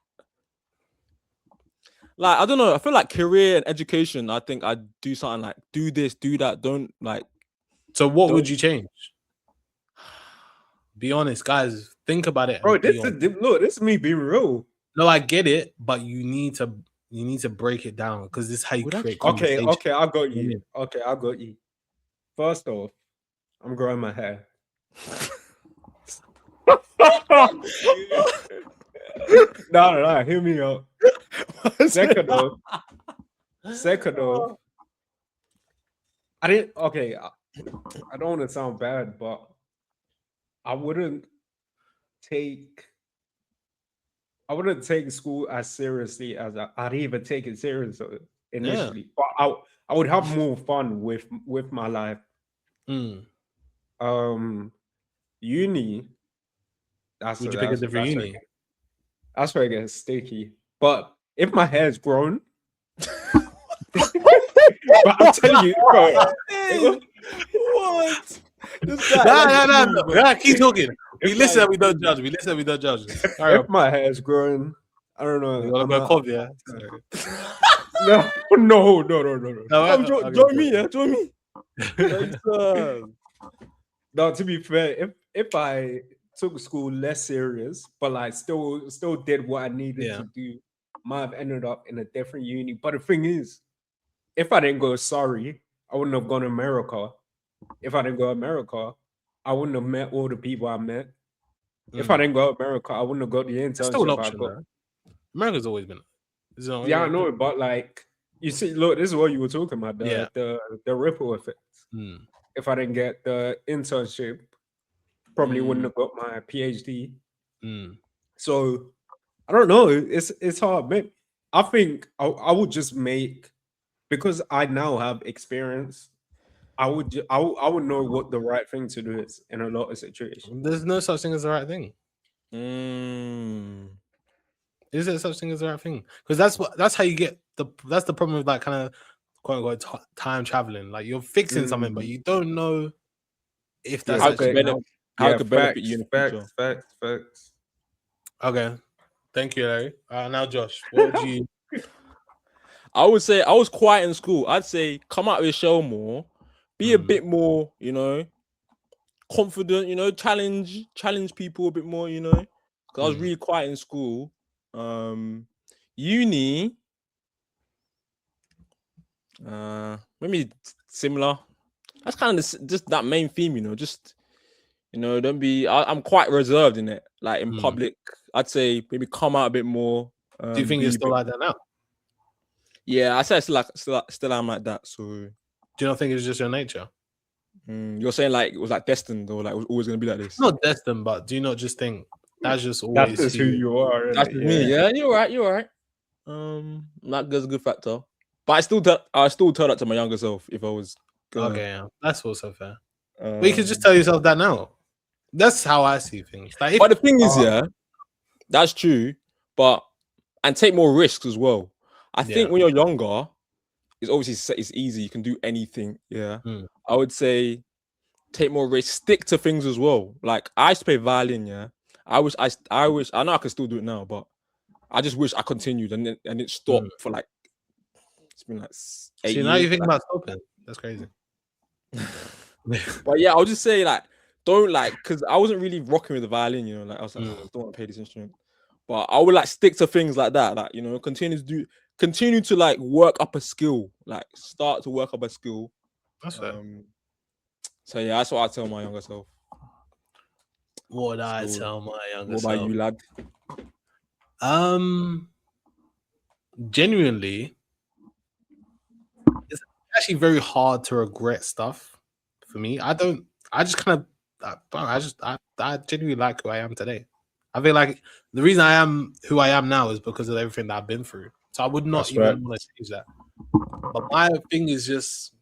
I don't know. I feel like career and education. I think I'd do something like do this, do that. Don't like. So what would you change? Be honest, guys. Think about it. Bro, this is me being real. No, I get it, but you need to break it down because this is how you create. Okay, I got you. Okay, I got you. First off, I'm growing my hair. No, hear me out. Second off, I didn't. Okay, I don't want to sound bad, but I wouldn't take school as seriously as I'd even take it serious initially. But I would have more fun with my life. Uni. Would you pick a different uni? That's where it gets sticky. But if my hair's grown, But I'm telling you, bro. What? This guy, Nah, keep talking. We listen and we don't judge. We listen and we don't judge. If my hair is growing, I don't know. You want to go cob, yeah? No. Join me, yeah. Join me. No, to be fair, if I took school less serious, but like still did what I needed to do, might have ended up in a different uni. But the thing is, if I didn't go sorry, I wouldn't have gone to America. If I didn't go to America, I wouldn't have met all the people I met. If I didn't go to America, I wouldn't have got the internship. Still an option, though. America's always been. Yeah, I know it, but like you see, look, this is what you were talking about. The ripple effects. If I didn't get the internship, probably wouldn't have got my PhD. So I don't know. It's hard, man. I think I would just make, because I now have experience. I would know what the right thing to do is in a lot of situations. There's no such thing as the right thing. Is there such thing as the right thing? Because that's how you get that's the problem with like kind of quote unquote time traveling. Like you're fixing something, but you don't know if that's how it could benefit you in the future. Facts. Okay, thank you, Larry. Now Josh, what would you? I would say I was quiet in school. I'd say come out of your shell more, be a bit more, confident. Challenge people a bit more. Because I was really quiet in school. Uni, maybe similar. That's kind of just that main theme. Just don't be. I'm quite reserved in it. Like in public, I'd say maybe come out a bit more. Do you think you're still like that now? Yeah, I say still I'm like that. So, do you not think it's just your nature? You're saying like it was like destined, or like it was always going to be like this? Not destined, but do you not just think that's just always that's who you are? That's me. Yeah, you're right. That goes a good factor. But I still tell that to my younger self if I was. Okay, yeah. That's also fair. But you could just tell yourself that now. That's how I see things. Like, but the thing is, that's true. And take more risks as well. I think when you're younger, it's obviously it's easy. You can do anything. Yeah, I would say take more risks. Stick to things as well. Like I used to play violin. Yeah, I wish I know I can still do it now, but I just wish I continued and it stopped for like it's been like 8 years. Now you think about stopping? That's crazy. But yeah, I'll just say like don't because I wasn't really rocking with the violin. Like I was like I don't want to play this instrument. But I would like stick to things like that. Like continue to like work up a skill. Like start to work up a skill. That's fair. So yeah, that's what I tell my younger self. What would I tell my younger self? What about you, lad? Genuinely, it's actually very hard to regret stuff for me. I genuinely like who I am today. I feel like the reason I am who I am now is because of everything that I've been through. So I would not even want to change that. But my thing is just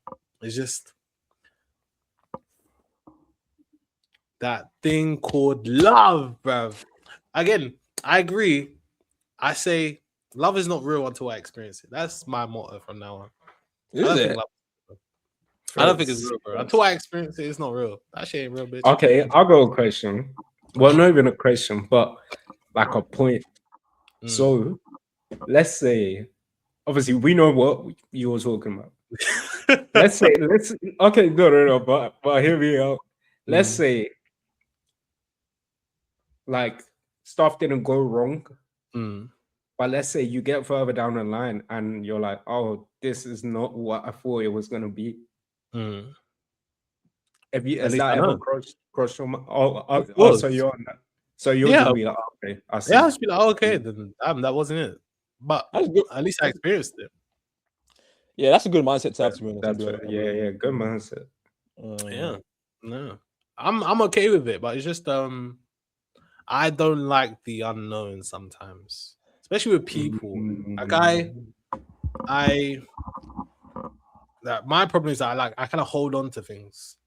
that thing called love, bro. Again, I agree. I say love is not real until I experience it. That's my motto from now on. I don't think it's real, bro. Until I experience it, it's not real. That shit ain't real, bitch. Okay, I'll go a question. Well, not even a question, but like a point. So let's say, obviously, we know what you were talking about. Okay, no, but hear me out. Let's say, like, stuff didn't go wrong, but let's say you get further down the line and you're like, oh, this is not what I thought it was gonna be. Has that ever crossed your mind? So you're on that. So you'll just be like, okay, I see. Yeah, I'll just be like, okay, then that wasn't it. But at least I experienced it. Yeah, that's a good mindset to have. To yeah, good mindset. No, I'm okay with it, but it's just I don't like the unknown sometimes, especially with people. Like my problem is that I kind of hold on to things.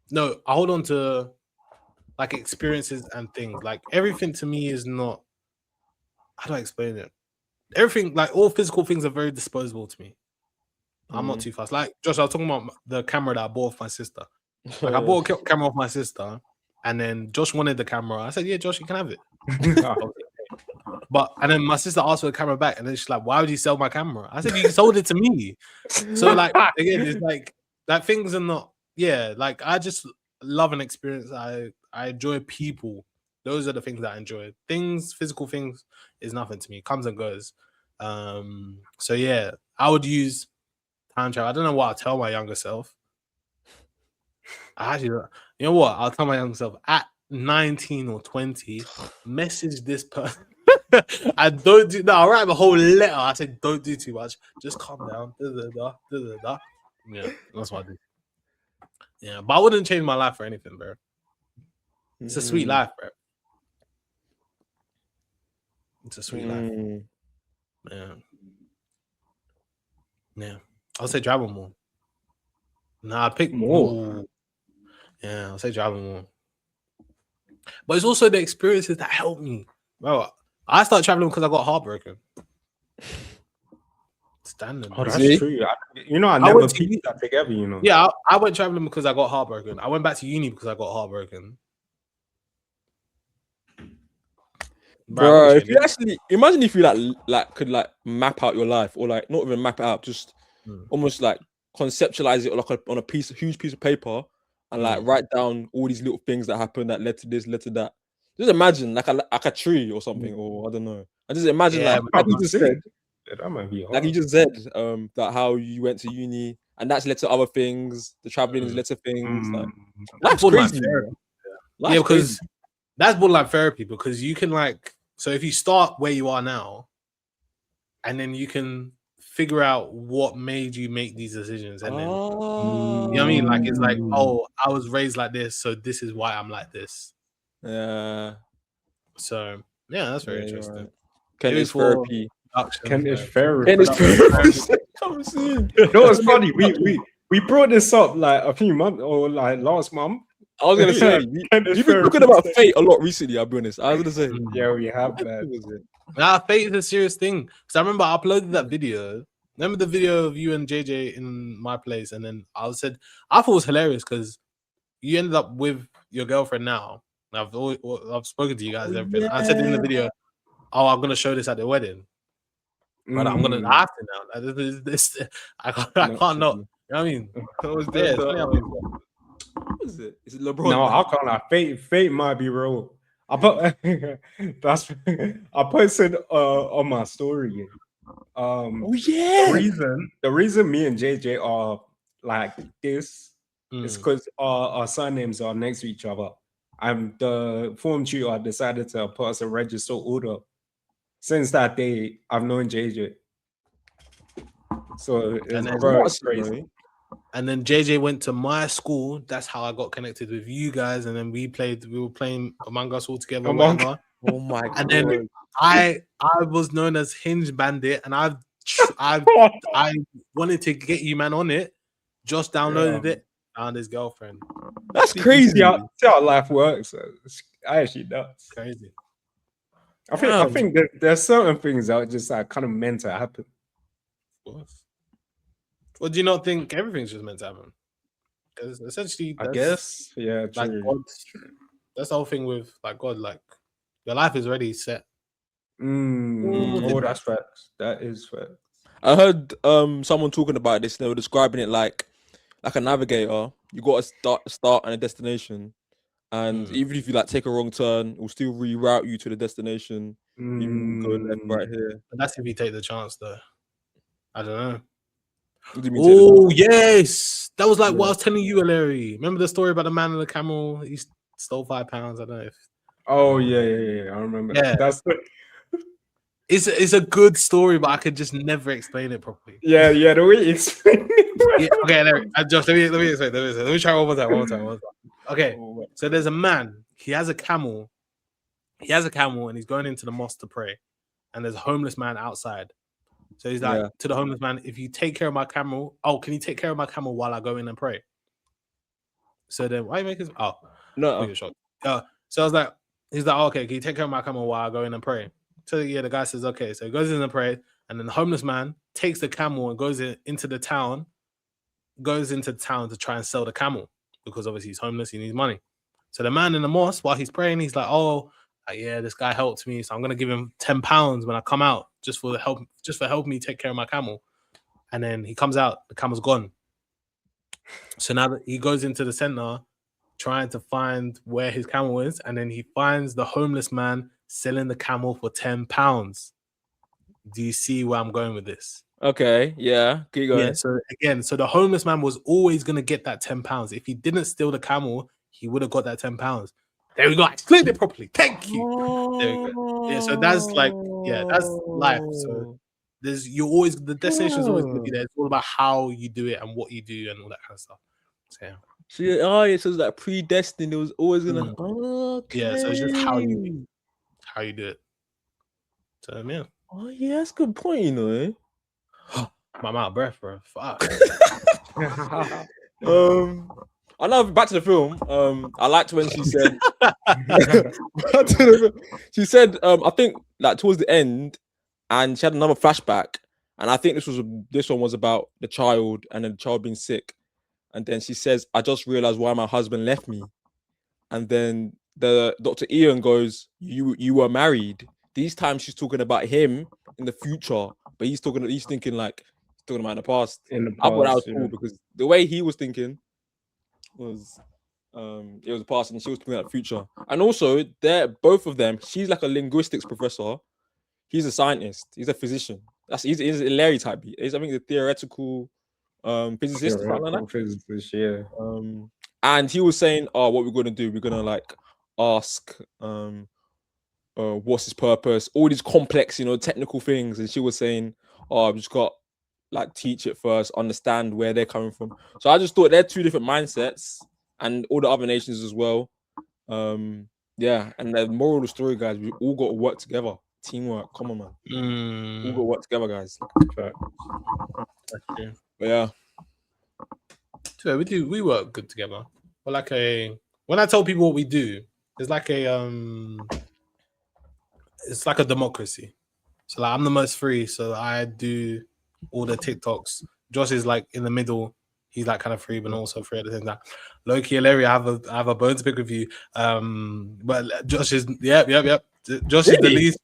No, I hold on to like experiences and things. Like everything to me is not. How do I explain it? Everything, like all physical things, are very disposable to me. I'm not too fast. Like Josh, I was talking about the camera that I bought for my sister. Like I bought a camera off my sister, and then Josh wanted the camera. I said, "Yeah, Josh, you can have it." But and then my sister asked for the camera back, and then she's like, "Why would you sell my camera?" I said, "You sold it to me." So like again, it's like things are not. Yeah, like I just love an experience. I enjoy people. Those are the things that I enjoy. Physical things is nothing to me. It comes and goes. So yeah, I would use time travel. I don't know what I'll tell my younger self. You know what? I'll tell my younger self at 19 or 20, message this person. I don't do no, I'll write a whole letter. I said, don't do too much. Just calm down. Yeah, that's what I do. Yeah, but I wouldn't change my life for anything, bro. It's a sweet life, bro. It's a sweet life. Yeah. I'll say travel more. Nah, I'd pick more. Yeah, I'll say travel more. But it's also the experiences that help me. Bro, I started traveling because I got heartbroken. Standing. Oh, that's true. I never pieced that together, you know. Yeah, I went traveling because I got heartbroken. I went back to uni because I got heartbroken. Bro, if you actually imagine if you could map out your life, or like not even map it out, just almost like conceptualize it like on a huge piece of paper, and like write down all these little things that happened that led to this, led to that. Just imagine like a tree or something, or I don't know. I just imagine like you just said, that might be hard. like you just said, that how you went to uni and that's led to other things. The traveling has led to things. Like, that's crazy. Yeah, because that's borderline therapy, because you can so if you start where you are now, and then you can figure out what made you make these decisions, and then you know what I mean. Like it's like, oh, I was raised like this, so this is why I'm like this. Yeah. So yeah, that's very interesting. Right. Kentish therapy. Kentish therapy. Come soon. No, it's funny. We brought this up like a few months or like last month. I was gonna say you've been talking about fate a lot recently. I'll be honest. I was gonna say yeah, we have that. Nah, fate is a serious thing. Because I remember I uploaded that video. Remember the video of you and JJ in my place, and then I thought it was hilarious because you ended up with your girlfriend now. I've spoken to you guys and everything. I said in the video, "Oh, I'm gonna show this at the wedding." But I have to now. I can't not. You know what I mean? What is it? Is it LeBron? No, I can't lie. Fate might be real. I posted on my story. Oh yeah. The reason me and JJ are like this is because our surnames are next to each other. And the form tutor decided to put us a register order. Since that day, I've known JJ. So it's crazy. And then JJ went to my school. That's how I got connected with you guys. And then we were playing Among Us all together. Oh my God. And then I was known as Hinge Bandit, and I wanted to get you man on it. Just downloaded it, found his girlfriend. That's crazy. See how life works. I actually does. Crazy. I think that there's certain things that are just kind of meant to happen. Of course. Well, do you not think everything's just meant to happen? Because essentially, I guess, yeah, true. Like God, that's the whole thing with like God. Like your life is already set. Oh, that's facts. That is facts. I heard someone talking about this. They were describing it like a navigator. You got a start and a destination, and even if you take a wrong turn, it will still reroute you to the destination. You go left, right here. But that's if you take the chance, though. I don't know. Oh yes, that was like what I was telling you, Larry. Remember the story about the man on the camel? He stole £5. I don't know if. Oh yeah. I remember. Yeah, that's the. It's a good story, but I could just never explain it properly. Yeah. The way you explain it. Okay, Larry. Josh, let me explain. Let me try one more time. Okay, so there's a man. He has a camel. And he's going into the mosque to pray. And there's a homeless man outside. So he's like to the homeless man, if you take care of my camel, can you take care of my camel while I go in and pray? So then why are you making this? No. So I was like, he's like, okay, can you take care of my camel while I go in and pray? So the guy says, okay. So he goes in and prays, And then the homeless man takes the camel and goes into town to try and sell the camel because obviously he's homeless, he needs money. So the man in the mosque, while he's praying, he's like, "Oh, yeah, this guy helped me, so I'm gonna give him £10 when I come out, just for helping me take care of my camel." And then he comes out, the camel's gone. So now that he goes into the center trying to find where his camel is, and then he finds the homeless man selling the camel for £10. Do you see where I'm going with this? Okay, yeah, keep going. Yeah, so again, the homeless man was always gonna get that £10. If he didn't steal the camel, he would have got that £10. There we go. I explained it properly. Thank you. There we go. Yeah, so that's like, that's life. So the destination is always gonna be there. It's all about how you do it and what you do and all that kind of stuff. So yeah. So it's like predestined. It was always gonna. Okay. Yeah, so it's just how you do it. So yeah. Oh yeah, that's a good point, you know. I'm out of breath, bro. Fuck. I know. Back to the film. I liked when she said. She said, I think like towards the end, and she had another flashback, and I think this one was about the child and then the child being sick, and then she says, "I just realized why my husband left me," and then the Dr. Ian goes, "You were married." These times she's talking about him in the future, but he's talking about in the past. I thought that was cool because the way he was thinking was it was the past and she was thinking about the future. And also they're both of them, she's like a linguistics professor, he's a scientist, he's a physician. He's a Larry type. I think he's a theoretical physicist. Physicist, yeah. And he was saying, what we're gonna do, we're gonna like ask what's his purpose, all these complex, technical things. And she was saying, I've just got like teach it first, understand where they're coming from. So I just thought they're two different mindsets, and all the other nations as well. Yeah, and the moral of the story, guys, we all got to work together. Teamwork, come on, man. All got to work together, guys. But yeah. So we work good together. But when I tell people what we do, it's like a democracy. So like I'm the most free, so I do all the TikToks. Josh is like in the middle. He's like kind of free, but also free at the same time. Loki and Larry, I have a bone to pick with you. But Josh is yep. Josh is the least,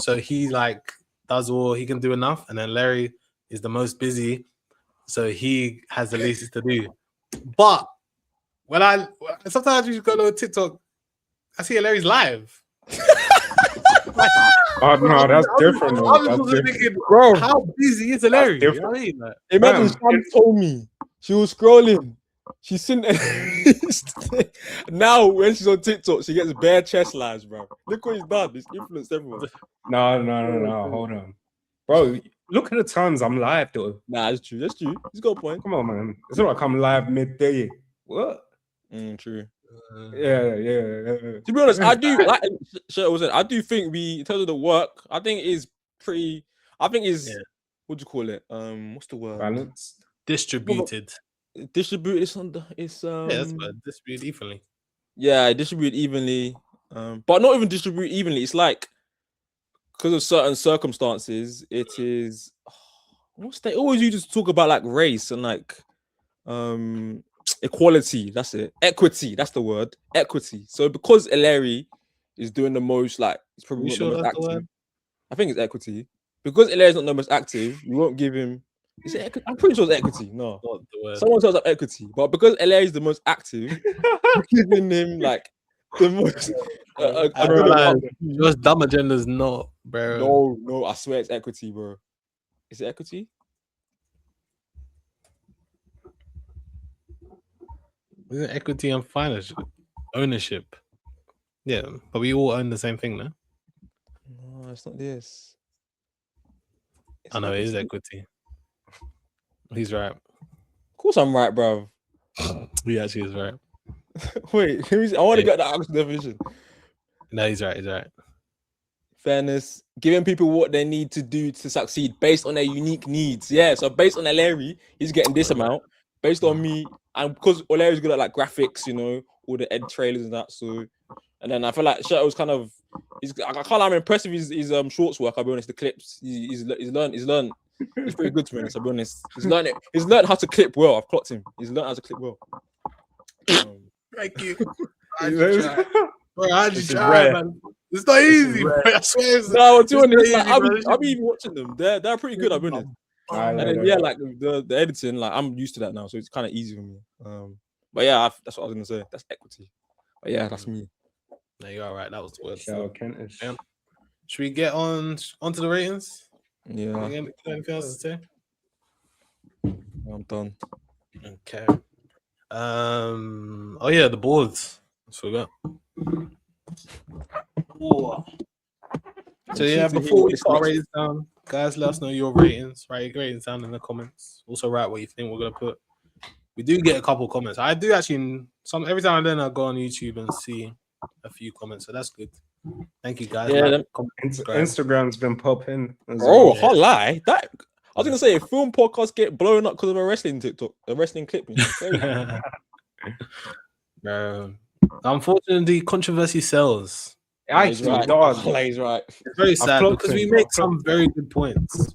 so he like does all he can do enough, and then Larry is the most busy, so he has the least to do. But when sometimes you just go to TikTok, I see Larry's live. Oh no, that's different. I was thinking, bro, how busy is Larry? You know what I mean? Imagine Sam told me she was scrolling. She's seen now when she's on TikTok, she gets bare chest lives, bro. Look what he's done. He's influenced everyone. No. Hold on, bro. Look at the times I'm live though. Nah, that's true. He's got a point. Come on, man. It's not like I'm live midday. What? True. Yeah. To be honest, I do like. I do think in terms of the work, I think is pretty. I think is what do you call it? What's the word? Balanced, distributed. Distributed. It's that's bad. Distributed evenly. Yeah, distributed evenly. But not even distributed evenly. It's like because of certain circumstances, it is. They always used to talk about like race and like equality, that's it. Equity, that's the word. Equity. So because Larry is doing the most, like it's probably not the most active. I think it's equity. Because Larry's not the most active, you won't give him. Is it equity? I'm pretty sure it's equity. No, someone tells up equity, but because Larry's the most active, giving him like the most. Just dumb agenda's not, bro. No, I swear it's equity, bro. Is it equity? Isn't equity and financial ownership? Yeah, but we all own the same thing, no? No, it's not this. I know it is equity. He's right. Of course, I'm right, bro. He actually is right. Wait, I want to get that actual definition. No, he's right. He's right. Fairness, giving people what they need to do to succeed based on their unique needs. Yeah, so based on Larry, he's getting this amount. Based on me, and because Larry's good at like graphics, all the ed trailers and that. So, and then I feel like Shadow was kind of I can't lie, I'm impressed with his shorts work. I'll be honest, the clips. He's learned. He's pretty good, to be honest. I'll be honest. He's learned how to clip well. I've clocked him. He's learned how to clip well. Thank you. Bro, how'd you try, man? It's not easy, bro. I swear. No, to be honest, like, I'll be even watching them. They're pretty good, I'll be honest. And then, like the editing, like I'm used to that now, so it's kind of easy for me. But yeah, that's what I was gonna say. That's equity. But yeah, that's me. No, you're all right. That was the word. Shout out Kentish. Yeah. Should we get onto the ratings? Yeah. Anything else to say? I'm done. Okay. Oh yeah, the boards. I forgot. Whoa. So yeah, before we start ratings down, guys, let us know your ratings. Write your ratings down in the comments. Also, write what you think we're gonna put. We do get a couple comments. I do actually every time and then I go on YouTube and see a few comments, so that's good. Thank you guys. Yeah, Instagram's been popping. Oh, I can't lie. That I was gonna say, if film podcasts get blown up because of a wrestling TikTok, a wrestling clip. Unfortunately, controversy sells. He's right. He's right. It's very sad because we make some very good points,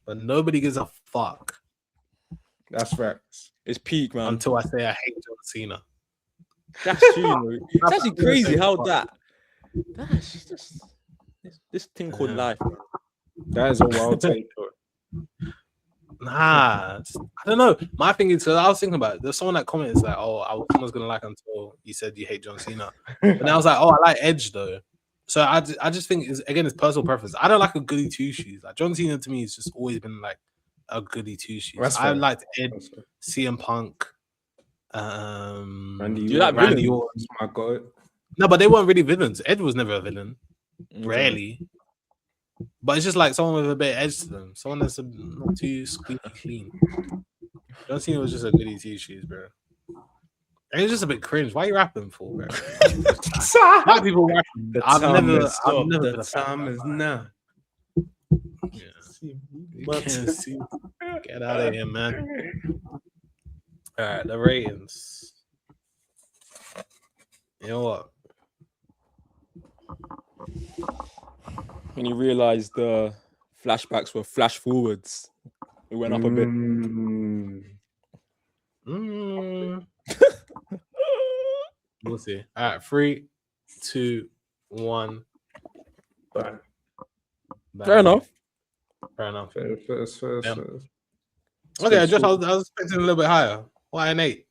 but nobody gives a fuck. That's facts. It's peak, man. Until I say I hate John Cena. That's true. It's actually crazy how that's just this thing called life. That is a wild take. Nah, I don't know. My thing is, I was thinking about it. There's someone that comments like, "Oh, I was gonna like until you said you hate John Cena," and I was like, "Oh, I like Edge though." So I just think it's personal preference. I don't like a goody two shoes. Like John Cena to me has just always been like a goody two shoes. I liked Edge, CM Punk, Randy Orton. My God. No, but they weren't really villains. Edge was never a villain, rarely. But it's just like someone with a bit of edge to them, someone that's not too squeaky clean. John Cena was just a goody two shoes, bro. And it's just a bit cringe. Why are you rapping for, bro? Why are people rapping? I've never the time is now. Yeah. Get out of here, man. All right, the ratings. You know what? When you realize the flashbacks were flash forwards, it went up a bit. We'll see. All right, 3, 2, 1. Bye. Fair enough. First. Okay, I was expecting a little bit higher. Why an 8?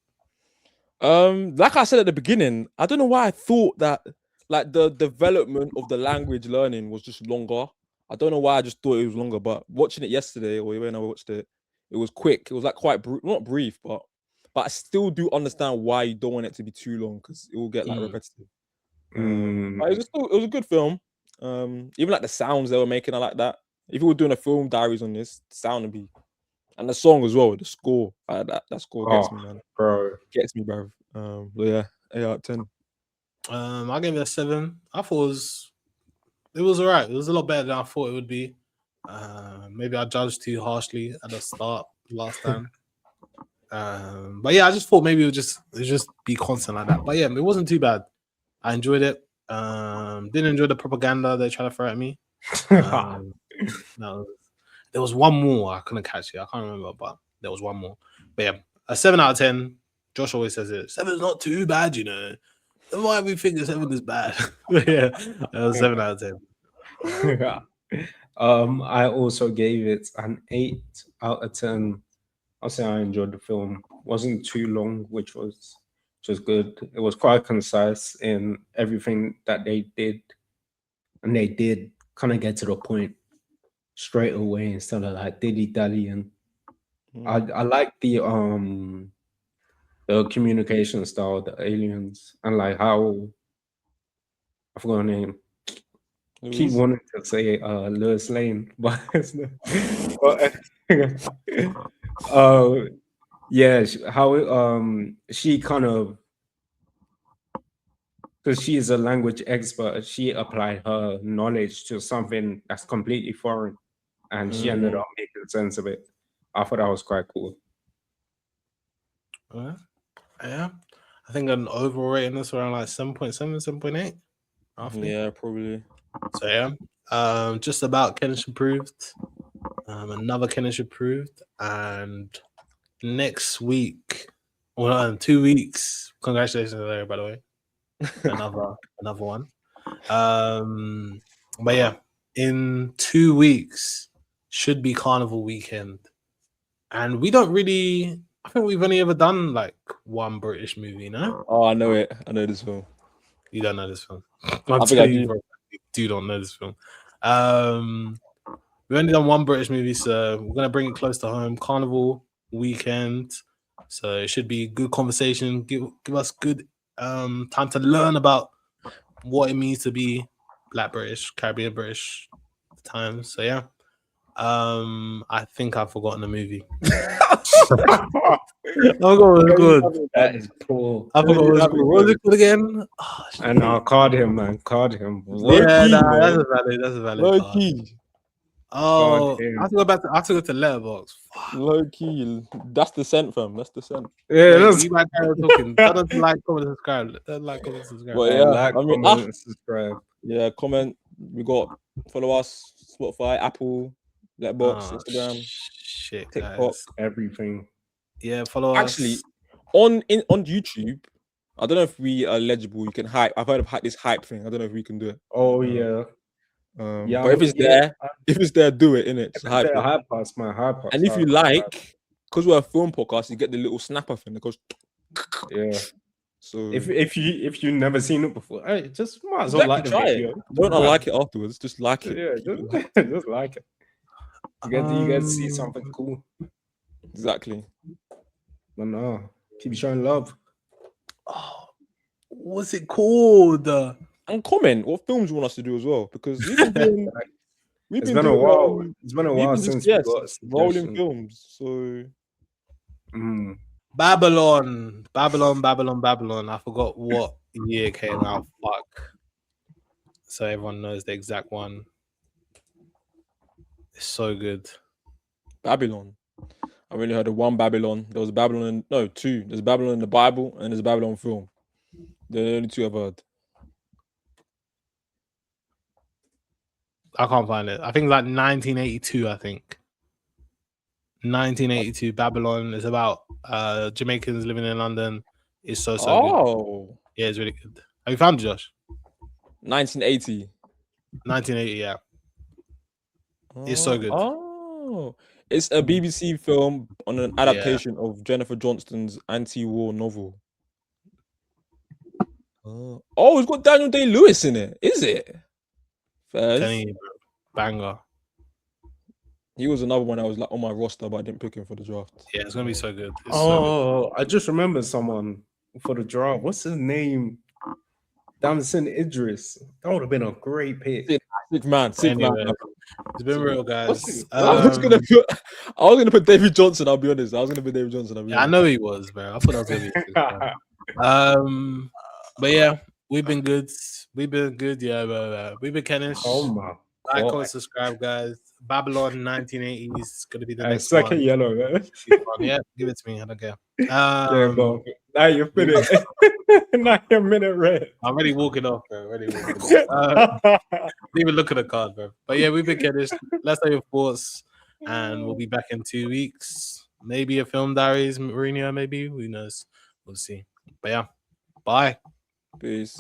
Like I said at the beginning, I don't know why I thought that like the development of the language learning was just longer. I don't know why I just thought it was longer, but watching it yesterday or when I watched it, it was quick. It was like quite not brief, but I still do understand why you don't want it to be too long because it will get like repetitive. But it was a good film. Even like the sounds they were making, I like that. If you were doing a film diaries on this, the sound would be, and the song as well, the score, that score gets me, man. Bro, gets me, bro. But yeah, 8 out of 10. I gave it a 7. I thought it was alright. It was a lot better than I thought it would be. Maybe I judged too harshly at the start last time. But yeah, I just thought maybe it would just be constant like that. But yeah, it wasn't too bad. I enjoyed it. Didn't enjoy the propaganda they tried to throw at me. No, there was one more I couldn't catch it. I can't remember, but there was one more. But yeah, a 7 out of 10. Josh always says it. 7's not too bad, you know. Why we think 7 is bad? Yeah, that was 7 out of 10. I also gave it an 8 out of 10. I'll say I enjoyed the film. Wasn't too long, which was good. It was quite concise in everything that they did, and they did kind of get to the point straight away instead of like dilly-dallying. I like the communication style of the aliens and like how I forgot her name. Keep wanting to say Lois Lane, but it's not. Yeah, how she kind of, because she is a language expert, she applied her knowledge to something that's completely foreign, and she ended up making sense of it. I thought that was quite cool. Yeah, I think an overall rating is around like 7.7, 7.8. roughly. Yeah, probably. So yeah, just about Kentish approved. Another Kentish approved, and next week, well, in 2 weeks. Congratulations, Larry, by the way. Another one. But yeah, in 2 weeks should be Carnival weekend, and we don't really. I think we've only ever done like one British movie. No, Oh, I know it. I know this film. you don't know this film. I think I do. Bro, you do not know this film. We've only done one British movie, so we're gonna bring it close to home. Carnival weekend, so it should be good conversation. Give us good time to learn about what it means to be Black British, Caribbean British at the time. So yeah, I think I've forgotten the movie. That is cool. I forgot what was it called again? Oh, I know, called him, man. Called him. yeah, key, nah, man. that's a valid. That's a valid. Low card. key. Oh, God damn. I have to go back. I have to go to Letterboxd. Fuck. Low key. That's the scent, fam. That's the scent. Yeah, Wait, that's you guys are talking. Tell us to like, comment, subscribe. Like, comment, subscribe. But yeah, like, I mean, comment, subscribe. yeah, comment. We got follow us, Spotify, Apple, Letterboxd, Instagram, Shit, TikTok. guys. Everything. Yeah, follow Actually, us. on YouTube, I don't know if we are eligible. You can hype. I've heard of this hype thing. I don't know if we can do it. Oh yeah. Yeah, but if it's there, do it, innit? Just hype it. High pass, my high pass. And if you like, because we're a film podcast, you get the little snapper thing that goes. Yeah. So if you never seen it before, hey, just might as well like the try video. it. Don't like it afterwards. Just like it. Yeah, just like it. You get to see something cool. Exactly. But no, keep showing love. Oh, what's it called? And comment what films you want us to do as well, because we've been doing. It's been a while. It's been a while since we got rolling films. So Babylon. I forgot what year it came out. Fuck. So everyone knows the exact one. It's so good. Babylon. I really heard of one Babylon. There was a Babylon, two. There's Babylon in the Bible and there's a Babylon film. They're the only two I've heard. I can't find it. I think like 1982. I think 1982 Babylon is about Jamaicans living in London. It's so good. Yeah, it's really good. Have you found it, Josh? 1980. 1980. Yeah, it's so good. Oh, it's a BBC film on an adaptation of Jennifer Johnston's anti-war novel. Oh, it's got Daniel Day-Lewis in it. Is it? You, banger. He was another one that was like on my roster, but I didn't pick him for the draft. Yeah, it's gonna be so good. I just remembered someone for the draft. What's his name? Damson Idris. That would have been a great pick. Sick man. It's been real, guys. I was gonna put David Johnson. I'll be honest. I was gonna put David Johnson. I know he was, bro. I thought that was gonna be. But yeah, we've been good. Yeah, we've been Kentish. Oh my! Like, comment, subscribe, guys. Babylon 1980s is gonna be the next second one. Yellow, man. Yeah, give it to me. I don't care. Yeah, bro. Now you're finished. Now you're minute red. I'm already walking off, bro. Didn't even look at the card, bro. But yeah, we've been Kentish. Let's know your thoughts, and we'll be back in 2 weeks. Maybe a film diaries, Mourinho. Maybe, who knows? We'll see. But yeah, bye. Peace.